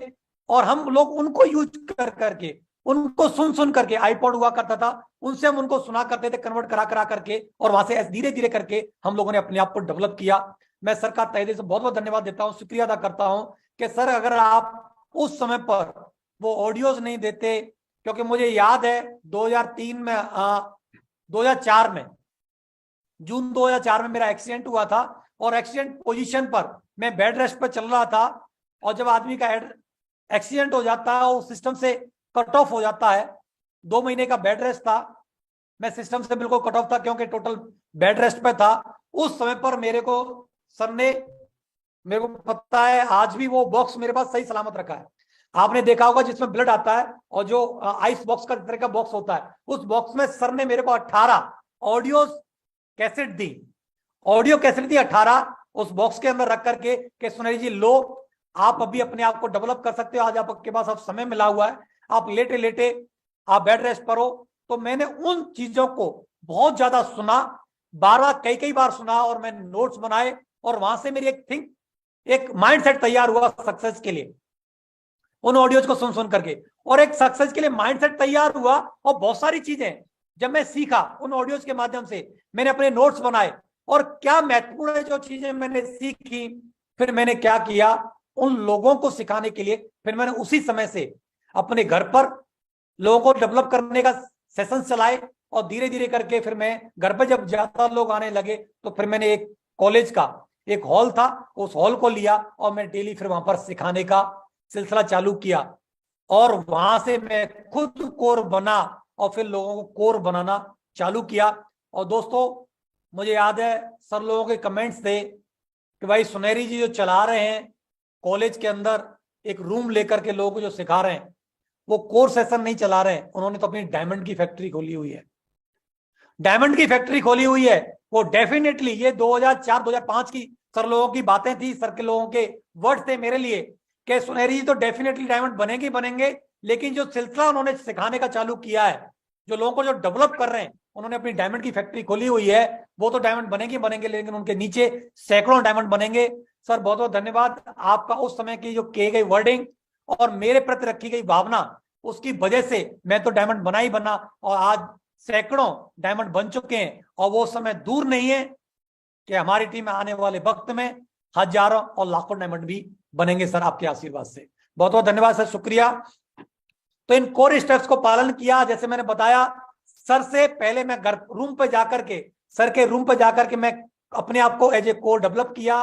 और हम लोग उनको यूज कर करके, उनको सुन करके, आईपॉड हुआ करता था, उनसे हम उनको सुना करते थे, कन्वर्ट करा करके, और वहां से धीरे धीरे करके हम लोगों ने अपने आप को डेवलप किया। मैं सर का तहे दिल से बहुत बहुत धन्यवाद देता हूं, शुक्रिया अदा करता हूं कि सर अगर आप उस समय पर वो ऑडियोज नहीं देते, क्योंकि मुझे याद है 2003 में 2004 में, जून 2004 में मेरा एक्सीडेंट हुआ था और एक्सीडेंट पोजीशन पर मैं बेड रेस्ट पर चल रहा था। और जब आदमी का एक्सीडेंट हो जाता है वो सिस्टम से कट ऑफ हो जाता है। 2 महीने का बेड रेस्ट था, मैं सिस्टम से बिल्कुल कट ऑफ था क्योंकि टोटल बेड रेस्ट पे था। उस समय पर मेरे को सर ने, मेरे को पता है आज भी, वो बॉक्स मेरे पास सही सलामत रखा है। आपने देखा होगा जिसमें ब्लड आता है और जो आइस बॉक्स का तरह का बॉक्स होता है, उस बॉक्स में सर ने मेरे को 18 ऑडियो कैसेट दी। ऑडियो कैसेट दी 18 उस बॉक्स के अंदर रख करके कि सुनेरी जी लो, आप अभी अपने आप को डेवलप कर सकते हो, आज आपके पास अब समय मिला हुआ है, आप लेटे लेटे आप बेड रेस्ट पर हो। तो मैंने उन चीजों को बहुत ज्यादा सुना, बार बार कई बार सुना और मैंने नोट्स बनाए और वहां से मेरी एक माइंडसेट तैयार हुआ सक्सेस के लिए, उन ऑडियोज को सुन सुन करके। और एक सक्सेस के लिए माइंडसेट तैयार हुआ और बहुत सारी चीजें जब मैं सीखा उन ऑडियोज के माध्यम से, मैंने अपने नोट्स बनाए और क्या महत्वपूर्ण है जो चीजें मैंने सीखी, फिर मैंने क्या किया उन लोगों को सिखाने के लिए। फिर मैंने उसी समय से अपने घर पर लोगों को डेवलप करने का सेशन चलाए और धीरे धीरे करके फिर मैं घर पर जब ज्यादा लोग आने लगे तो फिर मैंने एक कॉलेज का एक हॉल था, उस हॉल को लिया और मैं डेली फिर वहां पर सिखाने का सिलसिला चालू किया। और वहां से मैं खुद कोर बना और फिर लोगों को कोर बनाना चालू किया। और दोस्तों मुझे याद है सर लोगों के कमेंट्स थे कि भाई सुनेरी जी जो चला रहे हैं कॉलेज के अंदर एक रूम लेकर के लोगों को जो सिखा रहे हैं, वो कोर सेशन नहीं चला रहे हैं, उन्होंने तो अपनी डायमंड की फैक्ट्री खोली हुई है। डायमंड की फैक्ट्री खोली हुई है वो डेफिनेटली, ये 2004-2005 की सर लोगों की बातें थी, सर के लोगों के वर्ड थे मेरे लिए कि सुनेरी जी तो डेफिनेटली डायमंड बनेंगे बनेंगे, लेकिन जो सिलसिला उन्होंने सिखाने का चालू किया है, जो लोगों को जो डेवलप कर रहे हैं, उन्होंने अपनी डायमंड की फैक्ट्री खोली हुई है, वो तो डायमंड बनेंगे बनेंगे, लेकिन उनके नीचे सैकड़ों डायमंड बनेंगे। सर बहुत बहुत धन्यवाद आपका, उस समय की जो किए गई वर्डिंग और मेरे प्रति रखी गई भावना, उसकी वजह से मैं तो डायमंड बना ही बना और आज सैकड़ों डायमंड बन चुके हैं। और वो समय दूर नहीं है कि हमारी टीम में आने वाले वक्त में हजारों और लाखों डायमंड भी बनेंगे सर आपके आशीर्वाद से। बहुत बहुत धन्यवाद सर, शुक्रिया। तो इन कोर स्टेप्स को पालन किया, जैसे मैंने बताया सर से पहले मैं घर रूम पे जाकर के, सर के रूम पे जाकर के मैं अपने आप को एज ए कोर डेवलप किया।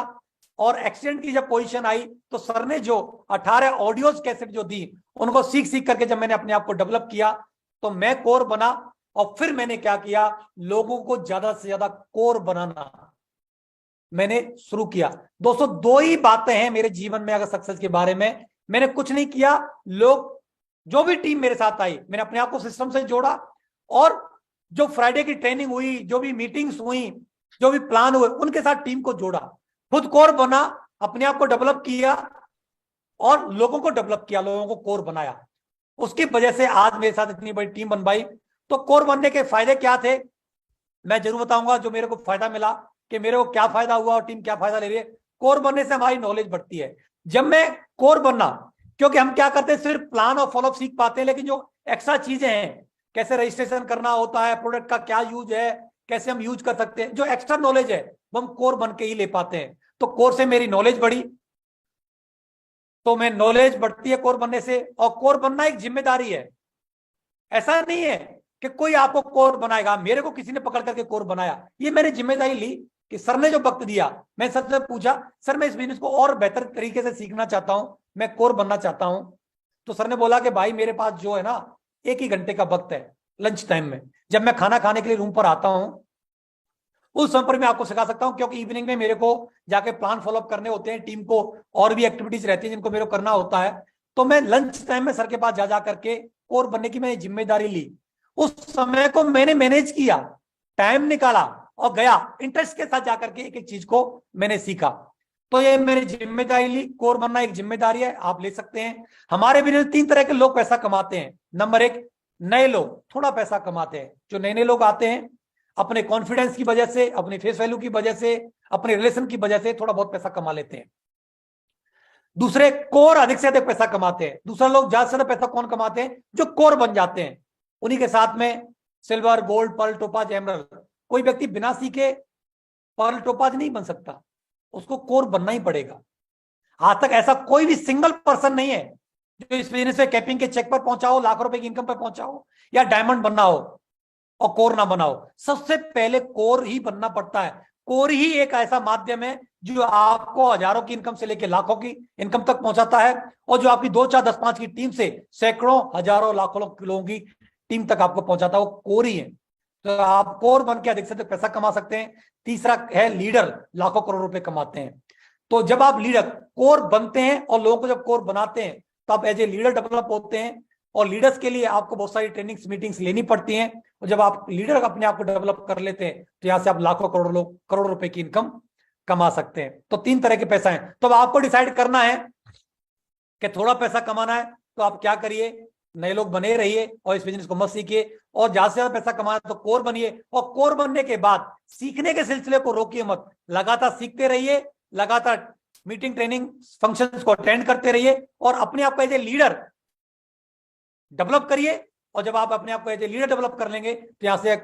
और एक्सीडेंट की जब पोजीशन आई तो सर ने जो 18 ऑडियोज कैसेट जो दी, उनको सीख सीख करके जब मैंने अपने आप को डेवलप किया तो मैं कोर बना। और फिर मैंने क्या किया, लोगों को ज्यादा से ज्यादा कोर बनाना मैंने शुरू किया। दोस्तों 2 ही बातें हैं मेरे जीवन में अगर सक्सेस के बारे में, मैंने कुछ नहीं किया, लोग जो भी टीम मेरे साथ आई मैंने अपने आप को सिस्टम से जोड़ा और जो फ्राइडे की ट्रेनिंग हुई, जो भी मीटिंग्स हुई, जो भी प्लान हुए, उनके साथ टीम को जोड़ा, खुद कोर बना, अपने आप को डेवलप किया और लोगों को डेवलप किया, लोगों को कोर बनाया। उसकी वजह से आज मेरे साथ इतनी बड़ी टीम बन पाई। तो कोर बनने के फायदे क्या थे मैं जरूर बताऊंगा, जो मेरे को फायदा मिला कि मेरे को क्या फायदा हुआ और टीम क्या फायदा ले रही है। कोर बनने से हमारी नॉलेज बढ़ती है। जब मैं कोर बनना, क्योंकि हम क्या करते हैं सिर्फ प्लान और फॉलोअप सीख पाते हैं, लेकिन जो एक्स्ट्रा चीजें हैं, कैसे रजिस्ट्रेशन करना होता है, प्रोडक्ट का क्या यूज है, कैसे हम यूज कर सकते हैं, जो एक्स्ट्रा नॉलेज है वो हम कोर बन के ही ले पाते हैं। तो कोर से मेरी नॉलेज बढ़ी, तो मैं नॉलेज बढ़ती है कोर बनने से। और कोर बनना एक जिम्मेदारी है, ऐसा नहीं है कि कोई आपको कोर बनाएगा। मेरे को किसी ने पकड़ करके कोर बनाया, ये मैंने जिम्मेदारी ली कि सर ने जो वक्त दिया, मैं सर से पूछा सर मैं इस बिजनेस को और बेहतर तरीके से सीखना चाहता हूं, मैं कोर बनना चाहता हूं। तो सर ने बोला कि भाई मेरे पास जो है ना 1 ही घंटे का वक्त है लंच टाइम में, जब मैं खाना खाने के लिए रूम पर आता हूं उस समय पर मैं आपको सिखा सकता हूं, क्योंकि इवनिंग में मेरे को जाके प्लान फॉलोअप करने होते हैं, टीम को और भी एक्टिविटीज रहती है जिनको मेरे को करना होता है। तो मैं लंच टाइम में सर के पास जा करके कोर बनने की मैंने जिम्मेदारी ली। उस समय को मैंने मैनेज किया, टाइम निकाला और गया, इंटरेस्ट के साथ जाकर के एक एक चीज को मैंने सीखा। तो ये मैंने जिम्मेदारी ली। कोर बनना एक जिम्मेदारी है, आप ले सकते हैं। हमारे बिजनेस 3 तरह के लोग पैसा कमाते हैं। नंबर 1, नए लोग थोड़ा पैसा कमाते हैं। जो नए नए लोग आते हैं अपने कॉन्फिडेंस की वजह से, अपने फेस वैल्यू की वजह से, अपने रिलेशन की वजह से थोड़ा बहुत पैसा कमा लेते हैं। दूसरे कोर अधिक से अधिक पैसा कमाते हैं। दूसरा लोग ज्यादा से ज्यादा पैसा कौन कमाते हैं, जो कोर बन जाते हैं। उन्हीं के साथ में silver, gold, pearl, topaz, emerald. कोई व्यक्ति बिना सीखे पर्ल, टोपाज नहीं बन सकता, उसको कोर बनना ही पड़ेगा। आज तक ऐसा कोई भी सिंगल पर्सन नहीं है जो इस बिजनेस में कैपिंग के चेक पर पहुंचा हो, लाखों रुपए की इनकम पर पहुंचा हो या डायमंड बनना हो। और कोर ना बनाओ। सबसे पहले कोर ही बनना पड़ता है। कोर ही एक ऐसा माध्यम है जो आपको हजारों की इनकम से लेकर लाखों की इनकम तक पहुंचाता है, और जो आपकी 2 4 10 5 की टीम से सैकड़ों हजारों लाखों लोगों की टीम तक आपको पहुंचाता है, वो कोर ही है। तो आप कोर बन के अधिक से अधिक पैसा कमा सकते हैं। तीसरा है लीडर, लाखों करोड़ रुपए कमाते हैं। तो जब आप लीडर कोर बनते हैं और लोगों को जब कोर बनाते हैं तो आप एज ए लीडर डेवलप होते हैं, और लीडर्स के लिए आपको बहुत सारी ट्रेनिंग्स मीटिंग्स लेनी पड़ती हैं, और जब आप लीडर अपने आप को डेवलप कर लेते हैं तो यहां से आप लाखों करोड़ रुपए की इनकम कमा सकते हैं। तो 3 तरह के पैसा है। तो अब आपको डिसाइड करना है कि थोड़ा पैसा कमाना है तो आप क्या करिए, नए लोग बने रहिए और इस बिजनेस को मत सीखिए, और ज्यादा से ज्यादा पैसा कमाना तो कोर बनिए, और कोर बनने के बाद सीखने के सिलसिले को रोकिए मत, लगातार सीखते रहिए, लगातार मीटिंग ट्रेनिंग फंक्शंस को अटेंड करते रहिए, और अपने आप को एज ए लीडर डेवलप करिए। और जब आप अपने आप को एज ए लीडर डेवलप कर लेंगे तो यहां से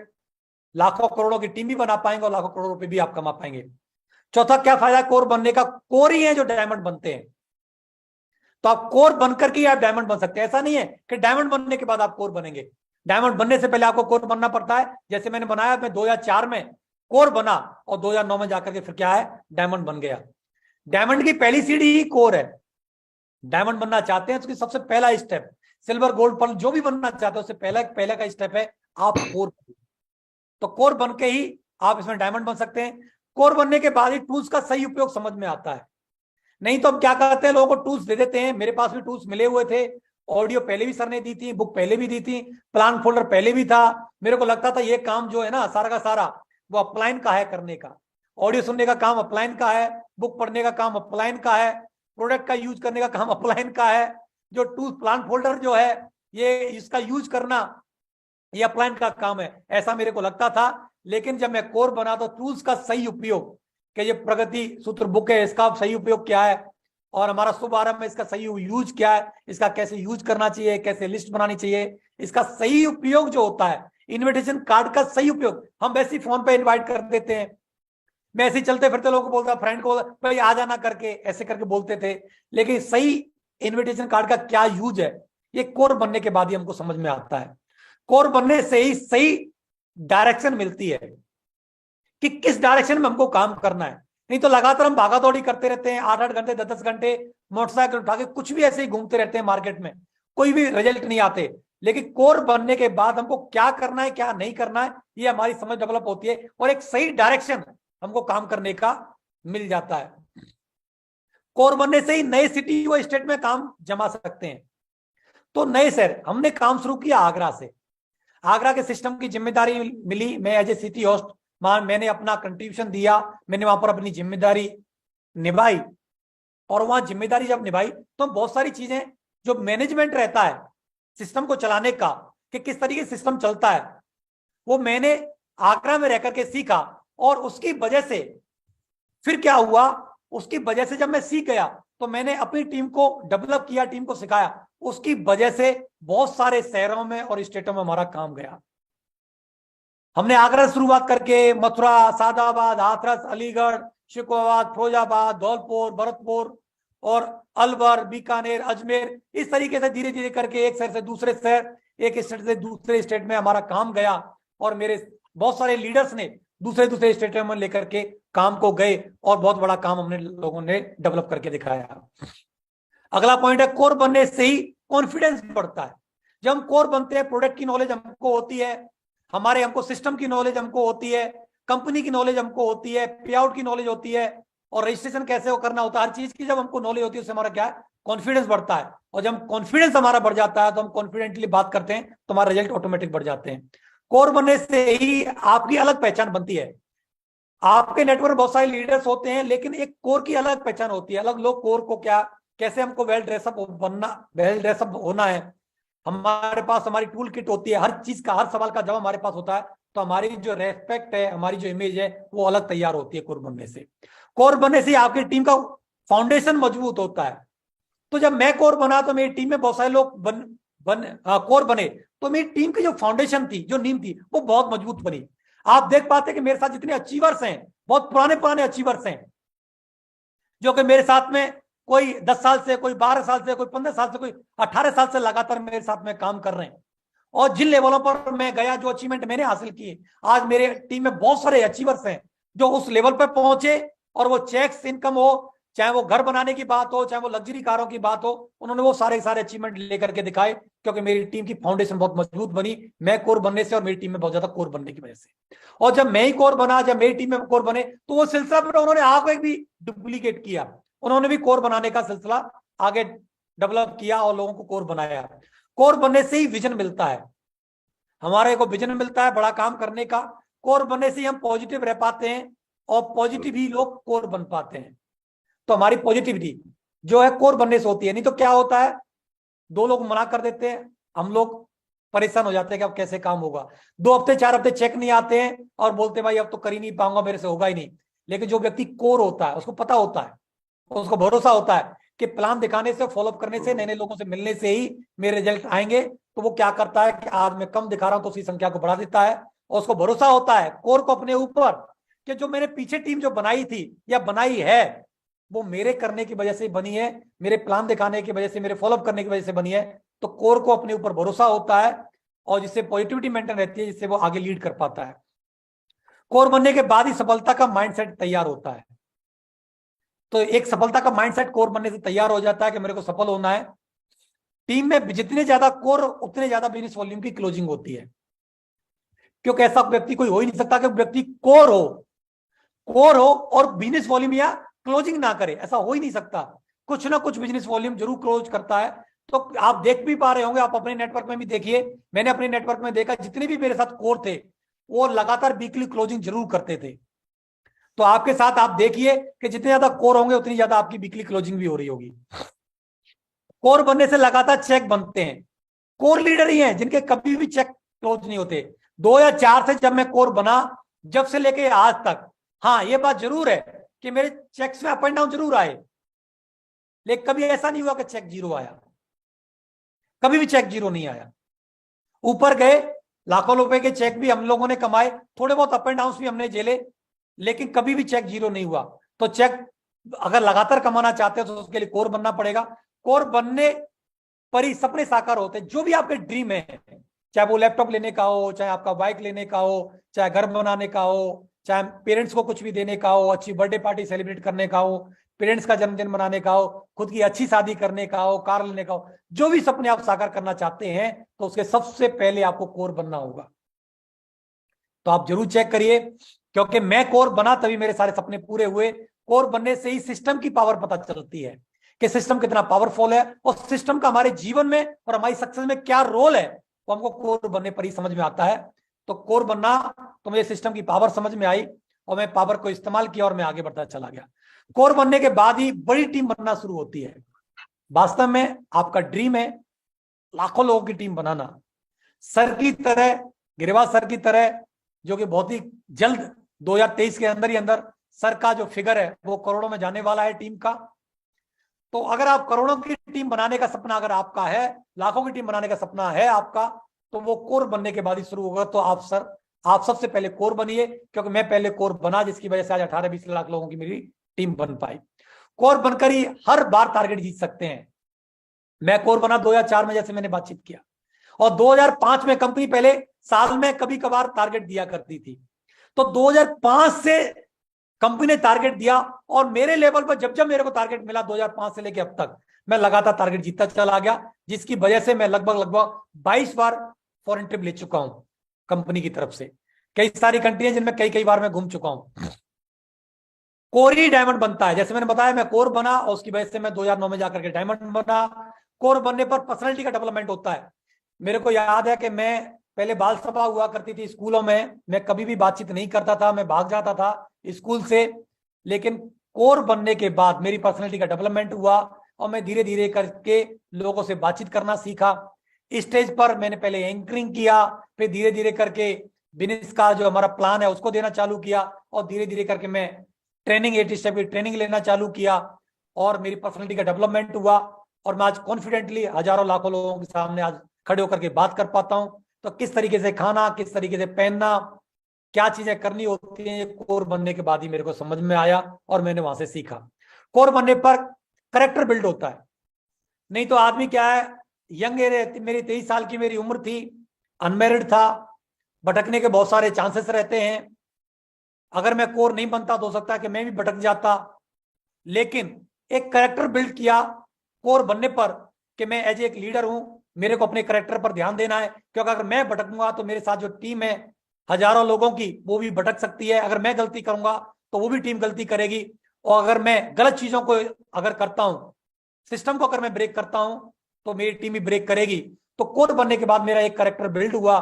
लाखों करोड़ों की टीम भी बना पाएंगे और लाखों करोड़ रुपए भी आप कमा पाएंगे। चौथा क्या फायदा कोर बनने का, कोर ही है जो डायमंड बनते हैं। तो आप कोर बनकर के आप डायमंड बन सकते हैं। ऐसा नहीं है कि डायमंड बनने के बाद आप कोर बनेंगे। डायमंड बनने से पहले आपको कोर बनना पड़ता है। जैसे मैंने बनाया, मैं 2004 में कोर बना और 2009 में जाकर के फिर क्या है, डायमंड बन गया। डायमंड की पहली सीढ़ी ही कोर है। डायमंड बनना चाहते हैं तो उसकी सबसे पहला स्टेप, सिल्वर गोल्ड पर्ल जो भी बनना चाहते हैं उससे पहला का स्टेप है आप कोर। तो कोर बन के ही आप इसमें डायमंड बन सकते हैं। कोर बनने के बाद ही टूल्स का सही उपयोग समझ में आता है। नहीं तो हम क्या करते हैं, लोगों को टूल्स दे देते हैं। मेरे पास भी टूल्स मिले हुए थे, ऑडियो पहले भी सर ने दी थी, बुक पहले भी दी थी, प्लान फोल्डर पहले भी था। मेरे को लगता था ये काम जो है ना सारा का सारा वो अपलाइन का है करने का। ऑडियो सुनने का काम अपलाइन का है, बुक पढ़ने का काम अपलाइन का है, प्रोडक्ट का यूज करने का काम अपलाइन का है। जो टूल प्लान फोल्डर जो है ये इसका यूज करना ये अपलाइन का काम है, ऐसा मेरे को लगता था। लेकिन जब मैं कोर बना तो टूल्स का सही उपयोग, कि ये प्रगति सूत्र बुक है इसका सही उपयोग क्या है, और हमारा शुभ आरंभ में इसका सही यूज क्या है, इसका कैसे यूज करना चाहिए, कैसे लिस्ट बनानी चाहिए, इसका सही उपयोग जो होता है, इनविटेशन कार्ड का सही उपयोग। हम वैसे ही फोन पे इनवाइट कर देते हैं, मैं ऐसे ही चलते फिरते लोगों को बोलता, फ्रेंड को भाई आ जाना करके ऐसे करके बोलते थे, लेकिन सही इनविटेशन कार्ड का क्या यूज है ये कोर बनने के बाद ही हमको समझ में आता है। कोर बनने से ही सही डायरेक्शन मिलती है कि किस डायरेक्शन में हमको काम करना है। नहीं तो लगातार हम भागा दौड़ी करते रहते हैं 8 8 घंटे 10 10 घंटे मोटरसाइकिल उठा के कुछ भी ऐसे ही घूमते रहते हैं मार्केट में, कोई भी रिजल्ट नहीं आते। लेकिन कोर बनने के बाद हमको क्या करना है क्या नहीं करना है ये हमारी समझ डेवलप होती है, और एक सही डायरेक्शन हमको काम करने का मिल जाता है। कोर बनने से ही नए सिटी व स्टेट में काम जमा सकते हैं। तो नए शहर हमने काम शुरू किया आगरा से। आगरा के सिस्टम की जिम्मेदारी मिली, मैं एज ए सिटी होस्ट मैंने अपना कंट्रीब्यूशन दिया, मैंने वहां पर अपनी जिम्मेदारी निभाई। और वहां जिम्मेदारी जब निभाई तो बहुत सारी चीजें जो मैनेजमेंट रहता है सिस्टम को चलाने का, कि किस तरीके से सिस्टम चलता है, वो मैंने आगरा में रहकर के सीखा। और उसकी वजह से फिर क्या हुआ, उसकी वजह से जब मैं सीख गया तो मैंने अपनी टीम को डेवलप किया, टीम को सिखाया। उसकी वजह से बहुत सारे शहरों में और स्टेटों में हमारा काम गया। हमने आगरा से शुरुआत करके मथुरा, सादाबाद, हाथरस, अलीगढ़, शिकोहाबाद, फिरोजाबाद, धौलपुर, भरतपुर और अलवर, बीकानेर, अजमेर, इस तरीके से धीरे धीरे करके एक शहर से दूसरे शहर, एक स्टेट से दूसरे स्टेट में हमारा काम गया। और मेरे बहुत सारे लीडर्स ने दूसरे दूसरे स्टेटों में लेकर के काम को गए और बहुत बड़ा काम हमने लोगों ने डेवलप करके दिखाया। अगला पॉइंट है कोर बनने से ही कॉन्फिडेंस बढ़ता है। जब हम कोर बनते हैं प्रोडक्ट की नॉलेज हमको होती है, हमको सिस्टम की नॉलेज हमको होती है, कंपनी की नॉलेज हमको होती है, पे आउट की नॉलेज होती है, और रजिस्ट्रेशन कैसे वो करना होता है, हर चीज की जब हमको नॉलेज होती है उससे हमारा क्या है, कॉन्फिडेंस बढ़ता है। और जब कॉन्फिडेंस हमारा बढ़ जाता है तो हम कॉन्फिडेंटली बात करते हैं तो हमारे रिजल्ट ऑटोमेटिक बढ़ जाते हैं। कोर बनने से ही आपकी अलग पहचान बनती है। आपके नेटवर्क बहुत सारे लीडर्स होते हैं लेकिन एक कोर की अलग पहचान होती है। अलग लोग कोर को क्या, कैसे हमको वेल ड्रेसअप बनना, वेल ड्रेसअप होना है, हमारे पास हमारी टूल किट होती है, हर चीज का हर सवाल का जवाब हमारे पास होता है। तो हमारी जो रेस्पेक्ट है, हमारी जो इमेज है वो अलग तैयार होती है कोर बनने से। कोर बनने से आपकी टीम का फाउंडेशन मजबूत होता है। तो जब मैं कोर बना तो मेरी टीम में बहुत सारे लोग कोर बने, तो मेरी टीम की जो फाउंडेशन थी, जो नींव थी, वो बहुत मजबूत बनी। आप देख पाते कि मेरे साथ जितने अचीवर्स हैं, बहुत पुराने पुराने अचीवर्स हैं, जो कि मेरे साथ में कोई 10 साल से, कोई 12 साल से, कोई 15 साल से, कोई 18 साल से लगातार मेरे साथ में काम कर रहे हैं। और जिन लेवलों पर मैं गया, जो अचीवमेंट मैंने हासिल किए, आज मेरे टीम में बहुत सारे अचीवर्स हैं जो उस लेवल पर पहुंचे, और वो चेक्स इनकम हो, चाहे वो घर बनाने की बात हो, चाहे वो लग्जरी कारों की बात हो, उन्होंने वो सारे सारे अचीवमेंट लेकर के दिखाए, क्योंकि मेरी टीम की फाउंडेशन बहुत मजबूत बनी, मैं कोर बनने से और मेरी टीम में बहुत ज्यादा कोर बनने की वजह से। और जब मैं ही कोर बना, जब मेरी टीम में कोर बने, तो वो सिलसिला फिर उन्होंने आगे भी डुप्लीकेट किया, उन्होंने भी कोर बनाने का सिलसिला आगे डेवलप किया और लोगों को कोर बनाया। कोर बनने से ही विजन मिलता है, हमारे को विजन मिलता है बड़ा काम करने का। कोर बनने से ही हम पॉजिटिव रह पाते हैं, और पॉजिटिव ही लोग कोर बन पाते हैं। तो हमारी पॉजिटिविटी जो है कोर बनने से होती है। नहीं तो क्या होता है, दो लोग मना कर देते हैं, हम लोग परेशान हो जाते हैं कि अब कैसे काम होगा। 2 हफ्ते 4 हफ्ते चेक नहीं आते हैं और बोलते भाई अब तो कर ही नहीं पाऊंगा, मेरे से होगा ही नहीं। लेकिन जो व्यक्ति कोर होता है, उसको पता होता है, उसको भरोसा होता है कि प्लान दिखाने से, फॉलोअप करने से, नए नए लोगों से मिलने से ही मेरे रिजल्ट आएंगे। तो वो क्या करता है कि आज मैं कम दिखा रहा हूं तो उसकी संख्या को बढ़ा देता है, और उसको भरोसा होता है कोर को अपने ऊपर कि जो मैंने पीछे टीम जो बनाई थी या बनाई है, वो मेरे करने की वजह से बनी है, मेरे प्लान दिखाने की वजह से, मेरे फॉलोअप करने की वजह से बनी है। तो कोर को अपने ऊपर भरोसा होता है, और जिससे पॉजिटिविटी मेंटेन रहती है, जिससे वो आगे लीड कर पाता है। कोर बनने के बाद ही सफलता का माइंडसेट तैयार होता है। तो एक सफलता का माइंडसेट कोर बनने से तैयार हो जाता है कि मेरे को सफल होना है। टीम में जितने ज्यादा कोर, उतने ज्यादा बिजनेस वॉल्यूम की क्लोजिंग होती है, क्योंकि ऐसा व्यक्ति कोई हो ही नहीं सकता कि व्यक्ति कोर हो और बिजनेस वॉल्यूम या क्लोजिंग ना करे, ऐसा हो ही नहीं सकता। कुछ ना कुछ बिजनेस वॉल्यूम जरूर क्लोज करता है। तो आप देख भी पा रहे होंगे, आप अपने नेटवर्क में भी देखिए, मैंने अपने नेटवर्क में देखा, जितने भी मेरे साथ कोर थे वो लगातार वीकली क्लोजिंग जरूर करते थे। तो आपके साथ आप देखिए कि जितने ज्यादा कोर होंगे उतनी ज्यादा आपकी वीकली क्लोजिंग भी हो रही होगी। कोर बनने से लगातार चेक बनते हैं। कोर लीडर ही हैं जिनके कभी भी चेक क्लोज नहीं होते। 2004 से जब मैं कोर बना, जब से लेके आज तक, हाँ ये बात जरूर है कि मेरे चेक्स में अप एंड डाउन जरूर आए, लेकिन कभी ऐसा नहीं हुआ कि चेक जीरो आया, कभी भी चेक जीरो नहीं आया। ऊपर गए, लाखों रुपए के चेक भी हम लोगों ने कमाए, थोड़े बहुत अप एंड डाउन भी हमने झेले, लेकिन कभी भी चेक जीरो नहीं हुआ। तो चेक अगर लगातार कमाना चाहते हो तो उसके लिए कोर बनना पड़ेगा। कोर बनने पर ही सपने साकार होते हैं। जो भी आपके ड्रीम है, चाहे वो लैपटॉप लेने का हो, चाहे आपका बाइक लेने का हो, चाहे घर बनाने का हो, चाहे पेरेंट्स को कुछ भी देने का हो, अच्छी बर्थडे पार्टी सेलिब्रेट करने का हो, पेरेंट्स का जन्मदिन मनाने का हो, खुद की अच्छी शादी करने का हो, कार लेने का हो, जो भी सपने आप साकार करना चाहते हैं, तो उसके सबसे पहले आपको कोर बनना होगा। तो आप जरूर चेक करिए, क्योंकि मैं कोर बना तभी मेरे सारे सपने पूरे हुए। कोर बनने से ही सिस्टम की पावर पता चलती है कि सिस्टम कितना पावरफुल है, और सिस्टम का हमारे जीवन में और हमारी सक्सेस में क्या रोल है, वो हमको कोर बनने पर ही समझ में आता है। तो कोर बनना, तो मुझे सिस्टम की पावर समझ में आई और मैं पावर को इस्तेमाल किया और मैं आगे बढ़ता चला गया। कोर बनने के बाद ही बड़ी टीम बनना शुरू होती है। वास्तव में आपका ड्रीम है लाखों लोगों की टीम बनाना, सर की तरह, गिरिराज सर की तरह, जो कि बहुत ही जल्द 2023 के अंदर ही अंदर सर का जो फिगर है वो करोड़ों में जाने वाला है टीम का। तो अगर आप करोड़ों की टीम बनाने का सपना अगर आपका है, लाखों की टीम बनाने का सपना है आपका, तो वो कोर बनने के बाद ही शुरू होगा। तो आप सबसे पहले कोर बनिए, क्योंकि मैं पहले कोर बना, जिसकी वजह से आज 18-20 लाख लोगों की मेरी टीम बन पाई। कोर बनकर ही हर बार टारगेट जीत सकते हैं। मैं कोर बना 2004 में, जैसे मैंने बातचीत किया, और 2005 में कंपनी पहले साल में कभी कभार टारगेट दिया करती थी। तो 2005 से कंपनी ने टारगेट दिया, और मेरे लेवल पर जब जब मेरे को टारगेट मिला 2005 से लेकर अब तक, मैं लगातार टारगेट जीतता चला गया, जिसकी वजह से मैं लगभग 22 बार फॉरेन ट्रिप ले चुका हूं कंपनी की तरफ से। कई सारी कंट्री है जिनमें कई बार मैं घूम चुका हूं। कोर ही डायमंड बनता है। जैसे मैंने बताया, मैं कोर बना और उसकी वजह से मैं 2009 में जाकर के डायमंड बना। कोर बनने पर पर्सनैलिटी का डेवलपमेंट होता है। मेरे को याद है कि मैं पहले बाल सभा हुआ करती थी स्कूलों में, मैं कभी भी बातचीत नहीं करता था, मैं भाग जाता था स्कूल से। लेकिन कोर बनने के बाद मेरी पर्सनैलिटी का डेवलपमेंट हुआ और मैं धीरे धीरे करके लोगों से बातचीत करना सीखा। स्टेज पर मैंने पहले एंकरिंग किया, फिर धीरे धीरे करके बिजनेस का जो हमारा प्लान है उसको देना चालू किया, और धीरे धीरे करके मैं ट्रेनिंग 8 स्टेप की ट्रेनिंग लेना चालू किया, और मेरी पर्सनैलिटी का डेवलपमेंट हुआ। और मैं आज कॉन्फिडेंटली हजारों लाखों लोगों के सामने आज खड़े होकर के बात कर पाता हूं। तो किस तरीके से खाना, किस तरीके से पहनना, क्या चीजें करनी होती हैं, ये कोर बनने के बाद ही मेरे को समझ में आया और मैंने वहां से सीखा। कोर बनने पर करेक्टर बिल्ड होता है। नहीं तो आदमी क्या है, यंग एज, मेरी 23 साल की मेरी उम्र थी, अनमेरिड था, भटकने के बहुत सारे चांसेस रहते हैं। अगर मैं कोर नहीं बनता तो हो सकता है कि मैं भी भटक जाता, लेकिन एक कैरेक्टर बिल्ड किया कोर बनने पर कि मैं एज एक लीडर हूं, मेरे को अपने कैरेक्टर पर ध्यान देना है, क्योंकि अगर मैं भटकूंगा तो मेरे साथ जो टीम है हजारों लोगों की, वो भी भटक सकती है। अगर मैं गलती करूंगा तो वो भी टीम गलती करेगी, और अगर मैं गलत चीजों को अगर करता हूं, सिस्टम को अगर मैं ब्रेक करता हूं, तो मेरी टीम भी ब्रेक करेगी। तो कोर बनने के बाद मेरा एक कैरेक्टर बिल्ड हुआ,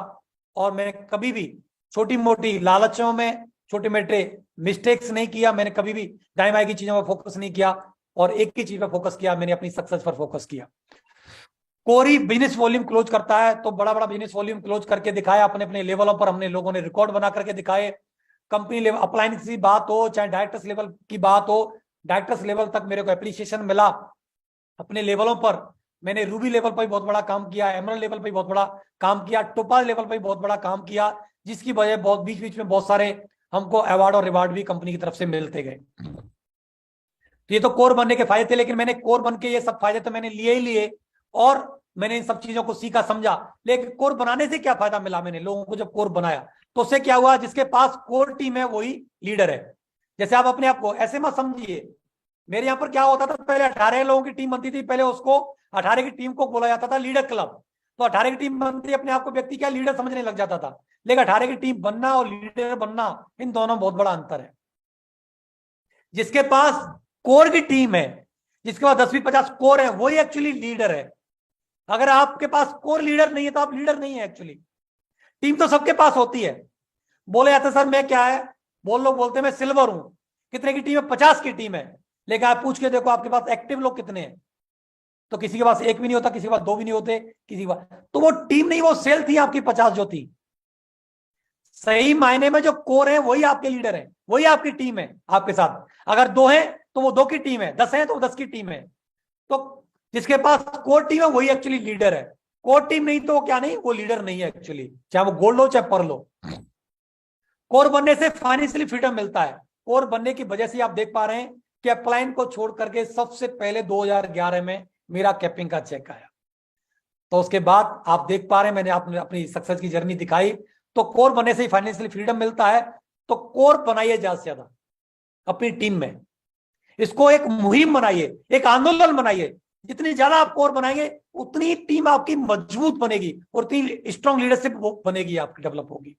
और मैं कभी भी छोटी मोटी लालचों में छोटे मोटे मिस्टेक्स नहीं किया। मैंने कभी भी दाएं बाएं की चीजों पर फोकस नहीं किया, और एक ही चीज पर फोकस किया, मैंने अपनी सक्सेस पर फोकस किया। कोरी बिजनेस वॉल्यूम क्लोज करता है, तो बड़ा बड़ा बिजनेस वॉल्यूम क्लोज करके दिखाया अपने अपने लेवलों पर। हमने लोगों ने रिकॉर्ड बना करके दिखाए। कंपनी लेवल अप्लायंस की बात हो, चाहे डायरेक्टर्स लेवल की बात हो, डायरेक्टर्स लेवल तक मेरे को एप्रिसिएशन मिला अपने लेवलों पर। मैंने रूबी लेवल पर भी बहुत बड़ा काम किया, एमरल्ड लेवल पर भी बहुत बड़ा काम किया, टोपाज लेवल पर भी बहुत बड़ा काम किया, जिसकी वजह बहुत बीच बीच में बहुत सारे हमको अवार्ड और रिवार्ड भी कंपनी की तरफ से मिलते गए। तो ये तो कोर बनने के फायदे थे, लेकिन मैंने कोर बन के ये सब फायदे तो मैंने लिए ही लिए, और मैंने इन सब चीजों को सीखा समझा। लेकिन कोर बनाने से क्या फायदा मिला, मैंने लोगों को जब कोर बनाया तो उससे क्या हुआ, जिसके पास कोर टीम है वही लीडर है। जैसे आप अपने आप को ऐसे मत समझिए, मेरे यहाँ पर क्या होता था, पहले 18 लोगों की टीम बनती थी, पहले उसको 18 की टीम को बोला जाता था लीडर क्लब। तो 18 की टीम बनती, अपने आप को व्यक्ति क्या लीडर समझने लग जाता था। लेकिन 18 की टीम बनना और लीडर बनना, इन दोनों में बहुत बड़ा अंतर है। जिसके पास कोर की टीम है, जिसके पास 10-20-50 कोर है, वही एक्चुअली लीडर है। अगर आपके पास कोर लीडर नहीं है तो आप लीडर नहीं है एक्चुअली। टीम तो सबके पास होती है। बोले जाते सर मैं क्या है, बोल लोग बोलते हैं मैं सिल्वर हूं। कितने की टीम है? 50 की टीम है। लेकिन आप पूछ के देखो आपके पास एक्टिव लोग कितने हैं, तो किसी के पास एक भी नहीं होता, किसी के पास दो भी नहीं होते, किसी के पास। तो वो टीम नहीं, वो सेल थी आपकी 50 जो थी। सही मायने में जो कोर है वही आपके लीडर है, वही आपकी टीम है आपके साथ। अगर दो है तो वो दो की टीम है, 10 है तो वो 10 की टीम है। तो जिसके पास कोर टीम है वही एक्चुअली लीडर है। कोर टीम नहीं तो क्या नहीं, वो लीडर नहीं है एक्चुअली, चाहे वो गोल्ड हो चाहे पर्ल हो। कोर बनने से फाइनेंशियली फ्रीडम मिलता है। कोर बनने की वजह से आप देख पा रहे हैं कि अपलाइन को छोड़ करके सबसे पहले 2011 में मेरा कैपिंग का चेक आया। तो उसके बाद आप देख पा रहे हैं, मैंने आपने अपनी सक्सेस की जर्नी दिखाई। तो कोर बनने से ही फाइनेंशियली फ्रीडम मिलता है। तो कोर बनाइए ज्यादा से ज्यादा अपनी टीम में, इसको एक मुहिम बनाइए, एक आंदोलन बनाइए। जितनी ज्यादा आप कोर बनाएंगे उतनी टीम आपकी मजबूत बनेगी, और उतनी स्ट्रॉन्ग लीडरशिप बनेगी, आपकी डेवलप होगी।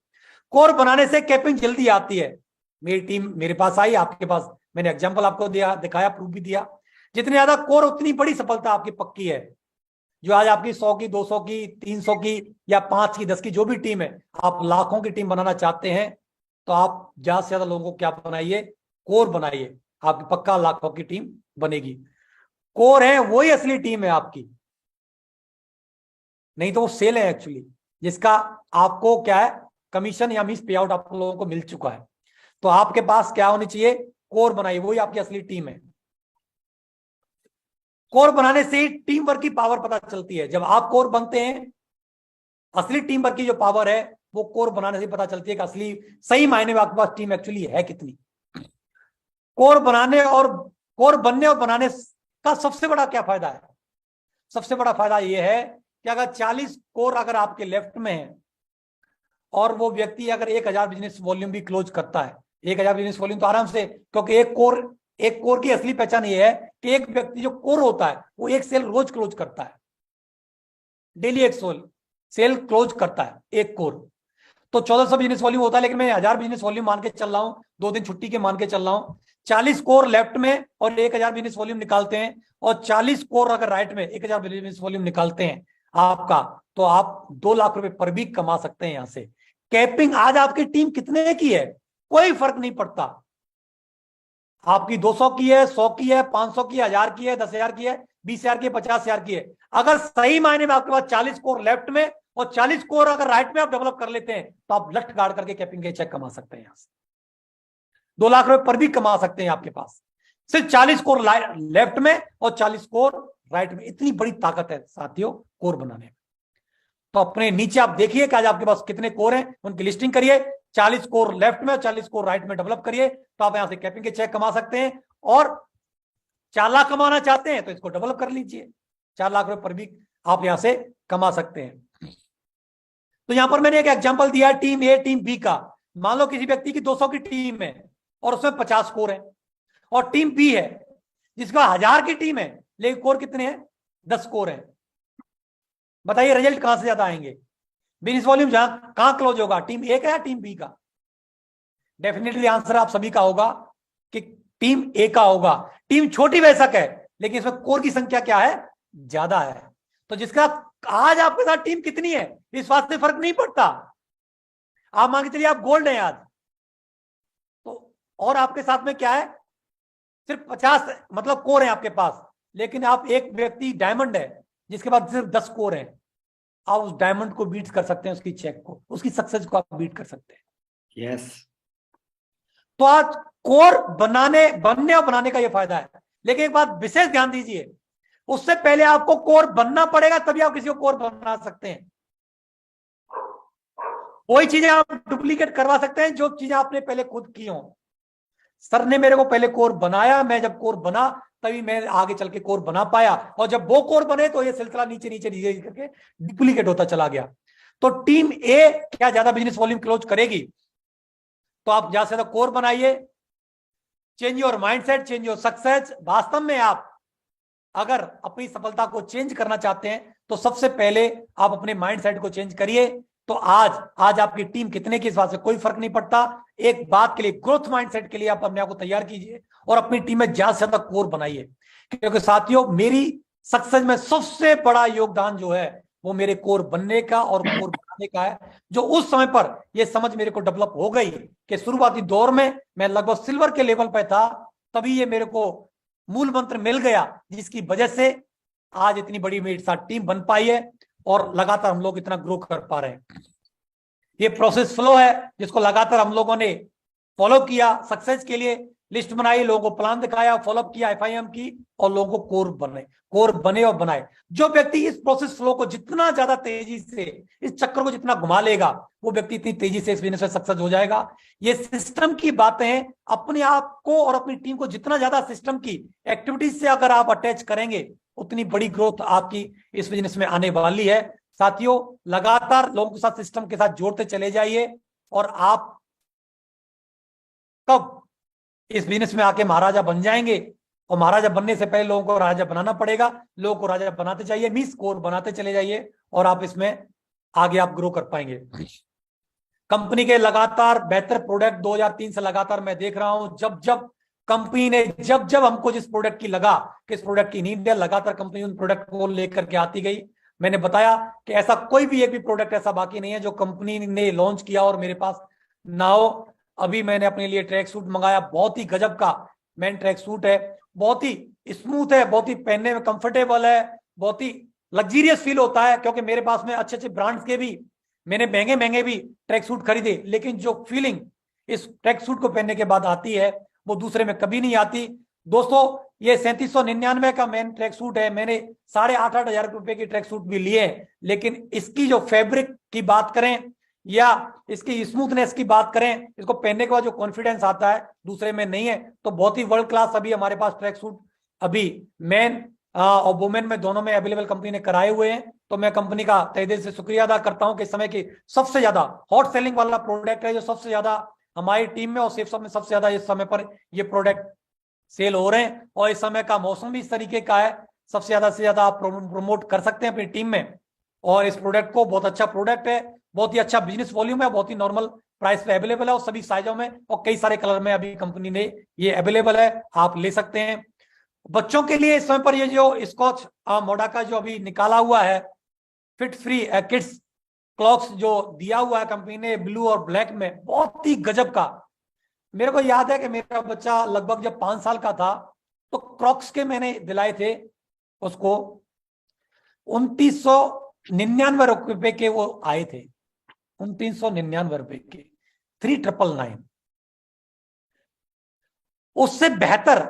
कोर बनाने से कैपिंग जल्दी आती है। मेरी टीम मेरे पास आई, आपके पास मैंने एग्जांपल आपको दिया, दिखाया, प्रूफ भी दिया। जितनी ज्यादा कोर उतनी बड़ी सफलता आपकी पक्की है। जो आज आपकी 100 की, 200 की, 300 की, या 5 की, 10 की जो भी टीम है, आप लाखों की टीम बनाना चाहते हैं तो आप ज्यादा से ज्यादा लोगों को क्या बनाइए, कोर बनाइए। आपकी पक्का लाखों की टीम बनेगी। कोर है वही असली टीम है आपकी, नहीं तो वो सेल है एक्चुअली, जिसका आपको क्या है, कमीशन या मीस पे आउट आप लोगों को मिल चुका है। तो आपके पास क्या होनी चाहिए, कोर बनाइए, वही आपकी असली टीम है। कोर बनाने से ही टीम वर्क की पावर पता चलती है। जब आप कोर बनते हैं, असली टीम वर्क की जो पावर है वो कोर बनाने से पता चलती है कि असली सही मायने में आपके पास टीम एक्चुअली है कितनी। कोर बनाने और कोर बनने और बनाने का सबसे बड़ा क्या फायदा है? सबसे बड़ा फायदा यह है कि अगर 40 कोर अगर आपके लेफ्ट में है, और वो व्यक्ति अगर 1000 बिजनेस वॉल्यूम भी क्लोज करता है, 1000 बिजनेस वॉल्यूम तो आराम से, क्योंकि एक कोर की असली पहचान ये है कि एक व्यक्ति जो कोर होता है वो एक सेल रोज क्लोज करता है, डेली एक सेल क्लोज करता है एक कोर। तो 1400 बिजनेस वॉल्यूम होता है, लेकिन मैं 1000 बिजनेस वॉल्यूम मान के चल रहा हूं, 2 दिन छुट्टी के मान के चल रहा हूं। 40 कोर लेफ्ट में और 1000 बिजनेस वॉल्यूम निकालते हैं, और 40 कोर अगर राइट में 1000 बिजनेस वॉल्यूम निकालते हैं आपका, तो आप 2 लाख रुपए पर वीक कमा सकते हैं यहां से। कैपिंग आज आपकी टीम कितने की है कोई फर्क नहीं पड़ता, आपकी 200 की है, 100 की है, 500 की है, 1000 की है, 10,000 की है, 20,000 की है, 50,000 की है। अगर सही मायने में आपके पास 40 कोर लेफ्ट में और 40 कोर अगर राइट में आप डेवलप कर लेते हैं, तो आप लट गाड़ करके कैपिंग के चेक कमा सकते हैं। यहां से 2 लाख रुपए पर भी कमा सकते हैं आपके पास, सिर्फ 40 कोर लेफ्ट में और 40 कोर राइट में। इतनी बड़ी ताकत है साथियों कोर बनाने में। तो अपने नीचे आप देखिए कि आज आपके पास कितने कोर हैं, उनकी लिस्टिंग करिए। 40 कोर लेफ्ट में और 40 कोर राइट में डेवलप करिए, तो आप यहां से कैपिंग के चेक कमा सकते हैं। और 4 लाख कमाना चाहते हैं तो इसको डेवलप कर लीजिए, 4 लाख रुपए पर भी आप यहां से कमा सकते हैं। तो यहां पर मैंने एक एग्जांपल दिया टीम ए टीम बी का। मान लो किसी व्यक्ति की 200 की टीम है और उसमें 50 कोर है, और टीम बी है जिसका 1000 की टीम है लेकिन कोर कितने हैं, 10 कोर है। बताइए रिजल्ट कहां से ज्यादा आएंगे, बिजनेस वॉल्यूम जहां कहां क्लोज होगा, टीम ए का या टीम बी का? डेफिनेटली आंसर आप सभी का होगा कि टीम ए का होगा। टीम छोटी बेशक है लेकिन इसमें कोर की संख्या क्या है, ज्यादा है। तो जिसका आज आपके साथ टीम कितनी है इस बात से फर्क नहीं पड़ता। आप मान के चलिए आप गोल्ड है आज, तो और आपके साथ में क्या है, सिर्फ 50 मतलब कोर है आपके पास, लेकिन आप एक व्यक्ति डायमंड है जिसके पास सिर्फ 10 कोर है। आप उस डायमंड को बीट कर सकते हैं, उसकी चेक को, उसकी सक्सेस को आप बीट कर सकते हैं। यस। तो आज कोर बनने और बनाने का यह फायदा है। लेकिन एक बात विशेष ध्यान दीजिए, उससे पहले आपको कोर बनना पड़ेगा, तभी आप किसी को कोर बना सकते हैं। वही चीजें आप डुप्लीकेट करवा सकते हैं जो चीजें आपने पहले खुद की हो। सर ने मेरे को पहले कोर बनाया, मैं जब कोर बना तभी मैं आगे चल के कोर बना पाया, और जब वो कोर बने तो ये सिलसिला नीचे नीचे नीचे करके डुप्लीकेट होता चला गया। तो टीम ए क्या ज्यादा बिजनेस वॉल्यूम क्लोज करेगी, तो आप ज्यादा से ज्यादा कोर बनाइए। Change your mindset, change your success. वास्तव में आप अगर अपनी सफलता को चेंज करना चाहते हैं तो सबसे पहले आप अपने माइंडसेट को चेंज करिए। तो आज आपकी टीम कितने की इस बात से कोई फर्क नहीं पड़ता। एक बात के लिए, ग्रोथ माइंडसेट के लिए आप अपने आप को तैयार कीजिए और अपनी टीम में ज्यादा से ज्यादा कोर बनाइए। क्योंकि साथियों, मेरी सक्सेस में सबसे बड़ा योगदान जो है वो मेरे कोर बनने का और कोर बनाने का है। जो उस समय पर यह समझ मेरे को डेवलप हो गई कि शुरुआती दौर में मैं लगभग सिल्वर के लेवल पे था, तभी ये मेरे को मूल मंत्र मिल गया जिसकी वजह से आज इतनी बड़ी मेरे साथ टीम बन पाई है और लगातार हम लोग इतना ग्रो कर पा रहे हैं। ये प्रोसेस फ्लो है जिसको लगातार हम लोगों ने फॉलो किया। सक्सेस के लिए लिस्ट बनाई, लोगों को प्लान दिखाया, फॉलोअप किया, FIM की, और लोगों को कोर बने और बनाए। जो व्यक्ति इस प्रोसेस फ्लो को जितना ज्यादा तेजी से, इस चक्कर को जितना घुमा लेगा, वो व्यक्ति इतनी तेजी से इस बिजनेस में सक्सेस हो जाएगा। ये सिस्टम की बातें हैं। अपने आप को और अपनी टीम को जितना ज्यादा सिस्टम की एक्टिविटीज से अगर आप अटैच करेंगे, उतनी बड़ी ग्रोथ आपकी इस बिजनेस में आने वाली है। साथियों, लगातार लोगों के साथ, सिस्टम के साथ जोड़ते चले जाइए और आप कब इस बिजनेस में आके महाराजा बन जाएंगे। और महाराजा बनने से पहले लोगों को राजा बनाना पड़ेगा। लोगों को राजा बनाते जाइए, मीन्स कोर बनाते चले जाइए, और आप इसमें आगे आप ग्रो कर पाएंगे। कंपनी के लगातार बेहतर प्रोडक्ट 2003 से लगातार मैं देख रहा हूं। जब कंपनी ने जब हमको जिस प्रोडक्ट की लगा कि इस प्रोडक्ट की नीड है, लगातार कंपनी उन प्रोडक्ट को लेकर के आती गई। मैंने बताया कि ऐसा कोई भी एक भी प्रोडक्ट ऐसा बाकी नहीं है जो कंपनी ने लॉन्च किया और मेरे पास ना हो। अभी मैंने अपने लिए ट्रैक सूट मंगाया, बहुत ही गजब का मैन ट्रैक सूट है, बहुत ही स्मूथ है, बहुत ही पहनने में कंफर्टेबल है, बहुत ही लग्जरियस फील होता है। क्योंकि मेरे पास में अच्छे अच्छे ब्रांड्स के भी, मैंने महंगे महंगे भी ट्रैक सूट खरीदे, लेकिन जो फीलिंग इस ट्रैक सूट को पहनने के बाद आती है वो दूसरे में कभी नहीं आती। दोस्तों, ये 3799 का मैन ट्रैक सूट है। मैंने 8,500 रुपए की ट्रैक सूट भी लिए, लेकिन इसकी जो फैब्रिक की बात करें या इसकी स्मूथनेस की बात करें, इसको पहनने के बाद जो कॉन्फिडेंस आता है दूसरे में नहीं है। तो बहुत ही वर्ल्ड क्लास अभी हमारे पास ट्रैक सूट अभी मैन और वुमेन में दोनों में अवेलेबल कंपनी ने कराए हुए हैं। तो मैं कंपनी का तहे दिल से शुक्रिया अदा करता हूं कि इस समय की सबसे ज्यादा हॉट सेलिंग वाला प्रोडक्ट है, जो सबसे ज्यादा हमारी टीम में और सेफ शॉप में सबसे ज्यादा इस समय पर ये प्रोडक्ट सेल हो रहे हैं। और इस समय का मौसम भी इस तरीके का है, सबसे ज्यादा से ज्यादा आप प्रमोट कर सकते हैं अपनी टीम में। और इस प्रोडक्ट को, बहुत अच्छा प्रोडक्ट है, बहुत ही अच्छा बिजनेस वॉल्यूम है, बहुत ही नॉर्मल प्राइस पे अवेलेबल है और सभी साइजों में और कई सारे कलर में अभी कंपनी ने ये अवेलेबल है, आप ले सकते हैं। बच्चों के लिए इस समय पर ये जो स्कॉच मोडा का जो अभी निकाला हुआ है फिट फ्री किड्स क्लॉक्स जो दिया हुआ है कंपनी ने ब्लू और ब्लैक में, बहुत ही गजब का। मेरे को याद है कि मेरा बच्चा लगभग जब 5 साल का था तो क्रॉक्स के मैंने दिलाए थे उसको, 2999 रुपए के वो आए थे, 2999 रुपए के 3999। उससे बेहतर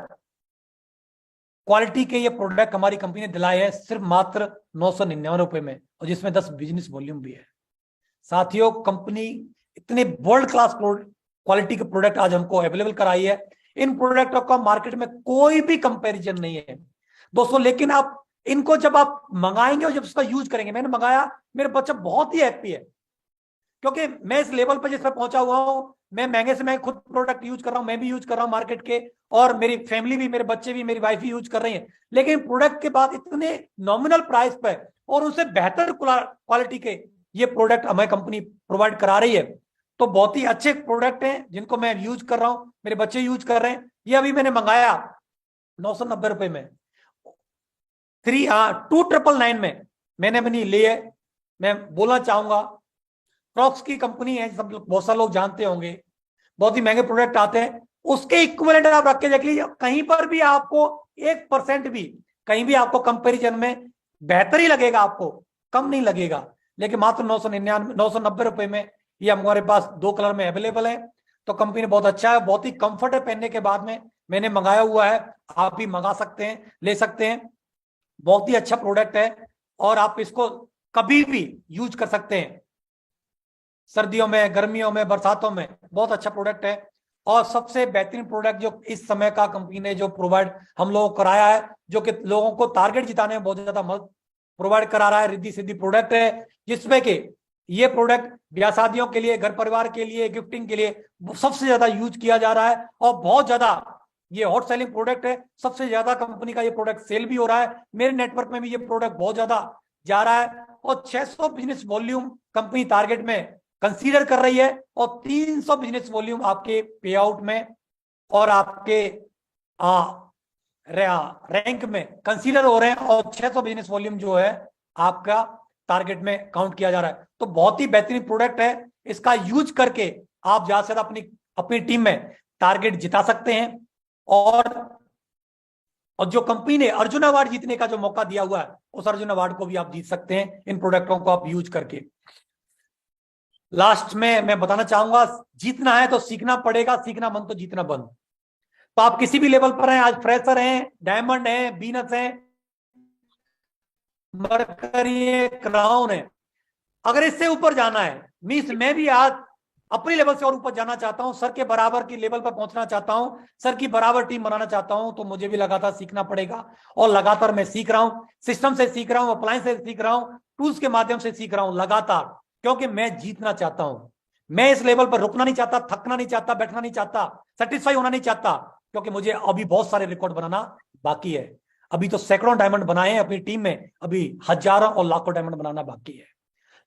क्वालिटी के ये प्रोडक्ट हमारी कंपनी ने दिलाए हैं सिर्फ मात्र 999 रुपए में, और जिसमें 10 बिजनेस वॉल्यूम भी है। साथियों, कंपनी इतने वर्ल्ड क्लास क्वालिटी के प्रोडक्ट आज हमको अवेलेबल कराई है। इन प्रोडक्टों का मार्केट में कोई भी कंपैरिजन नहीं है दोस्तों। लेकिन आप इनको जब आप मंगाएंगे और जब उसका यूज करेंगे, मैंने मंगाया, मेरा बच्चा बहुत ही हैप्पी है। क्योंकि मैं इस लेवल पर जिस पर पहुंचा हुआ हूं, मैं महंगे से महंगे खुद प्रोडक्ट यूज कर रहा हूं, मैं भी यूज कर रहा हूं मार्केट के, और मेरी फैमिली भी, मेरे बच्चे भी, मेरी वाइफ भी यूज कर रही है। लेकिन प्रोडक्ट के बाद इतने नॉमिनल प्राइस पे और उनसे बेहतर क्वालिटी के ये प्रोडक्ट हमें कंपनी प्रोवाइड करा रही है। तो बहुत ही अच्छे प्रोडक्ट हैं जिनको मैं यूज कर रहा हूं, मेरे बच्चे यूज कर रहे हैं। ये अभी मैंने मंगाया 990 रुपए में, 2999 में मैंने अपनी ली है। मैं बोलना चाहूंगा, क्रॉक्स की कंपनी है, सब बहुत सारे लोग जानते होंगे, बहुत ही महंगे प्रोडक्ट आते हैं, उसके इक्विवेलेंट आप रख के देख लीजिए, कहीं पर भी आपको 1% भी, कहीं भी आपको कंपैरिजन में बेहतर ही लगेगा, आपको कम नहीं लगेगा। लेकिन मात्र 990 रुपए में ये हमारे पास 2 कलर में अवेलेबल है। तो कंपनी बहुत अच्छा है, बहुत ही कंफर्ट है पहनने के बाद में, मैंने मंगाया हुआ है, आप भी मंगा सकते हैं, ले सकते हैं। बहुत ही अच्छा प्रोडक्ट है और आप इसको कभी भी यूज कर सकते हैं, सर्दियों में, गर्मियों में, बरसातों में, बहुत अच्छा प्रोडक्ट है। और सबसे बेहतरीन प्रोडक्ट जो इस समय का कंपनी ने जो प्रोवाइड हम लोगों को कराया है, जो कि लोगों को टारगेट जिताने में बहुत ज्यादा मदद प्रोवाइड करा रहा है, रिद्धि सिद्धि प्रोडक्ट है, जिसमें कि ये प्रोडक्ट ब्याह शादियों के लिए, घर परिवार के लिए, गिफ्टिंग के लिए सबसे ज्यादा यूज किया जा रहा है और बहुत ज्यादा ये हॉट सेलिंग प्रोडक्ट है। सबसे ज्यादा कंपनी का ये प्रोडक्ट सेल भी हो रहा है, मेरे नेटवर्क में भी ये प्रोडक्ट बहुत ज्यादा जा रहा है। और 600 बिजनेस वॉल्यूम कंपनी टारगेट में कंसीडर कर रही है और 300 बिजनेस वॉल्यूम आपके पे आउट में और आपके रैंक में कंसीडर हो रहे हैं, और 600 बिजनेस वॉल्यूम जो है आपका टारगेट में काउंट किया जा रहा है। तो बहुत ही बेहतरीन प्रोडक्ट है, इसका यूज करके आप ज्यादा से ज्यादा अपनी अपनी टीम में टारगेट जिता सकते हैं। और जो कंपनी ने अर्जुन अवार्ड जीतने का जो मौका दिया हुआ है, उस अर्जुन अवार्ड को भी आप जीत सकते हैं इन प्रोडक्टों को आप यूज करके। लास्ट में मैं बताना चाहूंगा, जीतना है तो सीखना पड़ेगा, सीखना बंद तो जीतना बंद। तो आप किसी भी लेवल पर हैं, आज फ्रेशर हैं, डायमंड हैं, बीनस हैं, मरकरी है, क्राउन है, अगर इससे ऊपर जाना है, मीन्स मैं भी आज अपने लेवल से और ऊपर जाना चाहता हूं, सर के बराबर की लेवल पर पहुंचना चाहता हूं, सर की बराबर टीम बनाना चाहता हूं, तो मुझे भी लगातार सीखना पड़ेगा। और लगातार मैं सीख रहा हूं, सिस्टम से सीख रहा हूं, अप्लायंस से सीख रहा हूं, टूल्स के माध्यम से सीख रहा हूं लगातार, क्योंकि मैं जीतना चाहता हूं। मैं इस लेवल पर रुकना नहीं चाहता, थकना नहीं चाहता, बैठना नहीं चाहता, सेटिस्फाई होना नहीं चाहता, क्योंकि मुझे अभी बहुत सारे रिकॉर्ड बनाना बाकी है। अभी तो सैकड़ों डायमंड बनाए हैं अपनी टीम में, अभी हजारों और लाखों डायमंड बनाना बाकी है।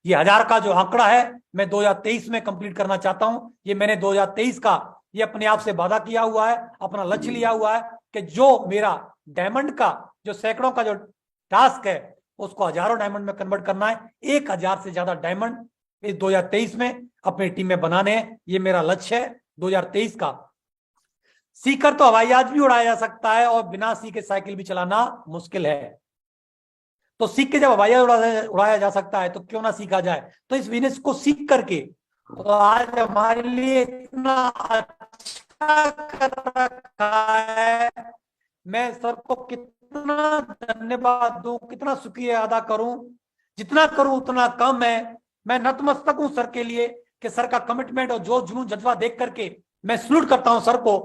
ये 1000 का जो आंकड़ा है, मैं 2023 में कंप्लीट करना चाहता हूं। ये मैंने 2023 का ये अपने आप से वादा किया हुआ है, अपना लक्ष्य लिया हुआ है कि जो मेरा डायमंड का जो सैकड़ों का जो टास्क है, उसको हजारों डायमंड में कन्वर्ट करना है। 1000 से ज्यादा डायमंड इस 2023 में अपनी टीम में बनाने हैं, ये मेरा लक्ष्य है 2023 का। सीखकर तो हवाई जहाज भी उड़ाया जा सकता है और बिना सीखे साइकिल भी चलाना मुश्किल है। तो सीख के जब हवाई जहाज उड़ाया जा सकता है, तो क्यों ना सीखा जाए। तो इस बिजनेस को सीख करके तो आज हमारे लिए इतना अच्छा कर रखा है, मैं सर को कितना धन्यवाद दूं, कितना शुक्रिया अदा करूं, जितना करूं उतना कम है। मैं नतमस्तक हूं सर के लिए कि सर का कमिटमेंट और जो जुनून जज्बा देख करके मैं सल्यूट करता हूं सर को,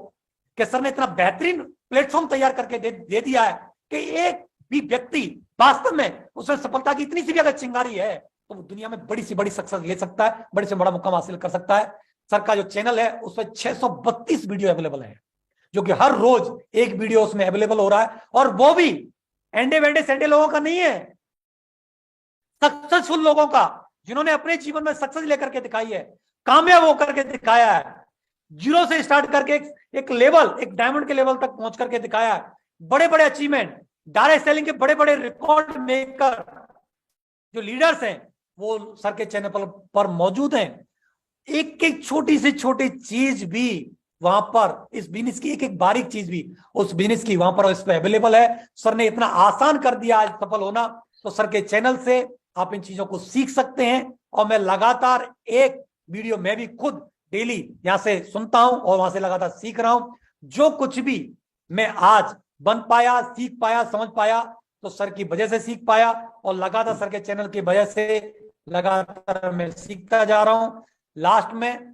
कि सर ने इतना बेहतरीन प्लेटफॉर्म तैयार करके दे दिया है कि एक भी व्यक्ति वास्तव में उसमें सफलता की इतनी सी भी अगर चिंगारी है, तो वो दुनिया में बड़ी से बड़ी सक्सेस ले सकता है, बड़े से बड़ा मुकाम हासिल कर सकता है। सर का जो चैनल है उसमें 632 वीडियो अवेलेबल है, जो कि हर रोज एक वीडियो उसमें अवेलेबल हो रहा है, और वो भी एंडे वेंडे सेंडे लोगों का नहीं है, सक्सेसफुल लोगों का, जिन्होंने अपने जीवन में सक्सेस लेकर के दिखाई है, कामयाब होकर के दिखाया है, जीरो से स्टार्ट करके एक लेवल, एक डायमंड के लेवल तक पहुंच करके दिखाया है। बड़े बड़े अचीवमेंट, डायरेक्ट सेलिंग के बड़े बड़े रिकॉर्ड मेकर जो लीडर्स हैं, वो सर के चैनल पर मौजूद हैं। एक एक छोटी से छोटी चीज भी वहां पर, इस बिजनेस की एक एक बारीक चीज भी उस बिजनेस की वहां पर इस पर अवेलेबल है। सर ने इतना आसान कर दिया आज सफल होना, तो सर के चैनल से आप इन चीजों को सीख सकते हैं। और मैं लगातार एक वीडियो मैं भी खुद डेली यहां से सुनता हूं और वहां से लगातार सीख रहा हूं। जो कुछ भी मैं आज बन पाया, सीख पाया, समझ पाया, तो सर की वजह से सीख पाया, और लगातार सर के चैनल की वजह से लगातार मैं सीखता जा रहा हूं। लास्ट में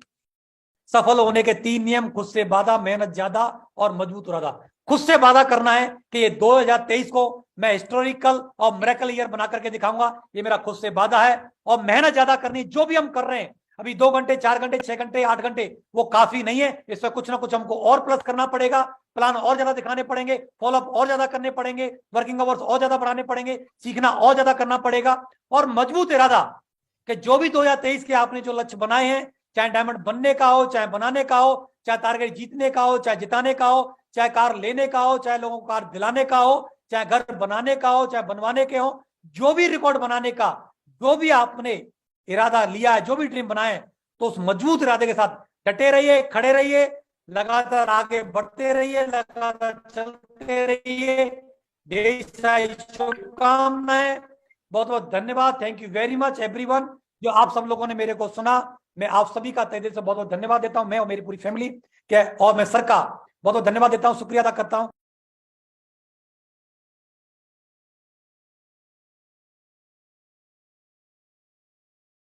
सफल होने के 3 नियम: खुद से वादा, मेहनत ज्यादा और मजबूत इरादा। खुद से वादा करना है कि ये 2023 को मैं हिस्टोरिकल और मिरेकल ईयर बना करके दिखाऊंगा, ये मेरा खुद से वादा है। और मेहनत ज्यादा करनी, जो भी हम कर रहे हैं अभी 2 घंटे, 4 घंटे, 6 घंटे, 8 घंटे वो काफी नहीं है। इसमें कुछ ना कुछ हमको और प्लस करना पड़ेगा, प्लान और ज्यादा दिखाने पड़ेंगे, फॉलोअप और ज्यादा करने पड़ेंगे, वर्किंग आवर्स और ज्यादा बढ़ाने पड़ेंगे, सीखना और ज्यादा करना पड़ेगा। और मजबूत इरादा कि जो भी 2023 के आपने जो लक्ष्य बनाए हैं, चाहे डायमंड बनने का हो, चाहे बनाने का हो, चाहे टारगेट जीतने का हो, चाहे जिताने का हो, चाहे कार लेने का हो, चाहे लोगों को कार दिलाने का हो, चाहे घर बनाने का हो, चाहे बनवाने के हो, जो भी रिकॉर्ड बनाने का, जो भी आपने इरादा लिया है, जो भी ड्रीम बनाए, तो उस मजबूत इरादे के साथ डटे रहिए, खड़े रहिए, लगातार आगे बढ़ते रहिए, लगातार चलते रहिए। ढेर सारी शुभकामनाएं, बहुत बहुत धन्यवाद। Thank you very much everyone, जो आप सब लोगों ने मेरे को सुना। मैं आप सभी का तहे दिल से बहुत बहुत धन्यवाद देता हूं, मैं और मेरी पूरी फैमिली के, और मैं सर का बहुत बहुत धन्यवाद देता हूं, शुक्रिया अदा करता हूं।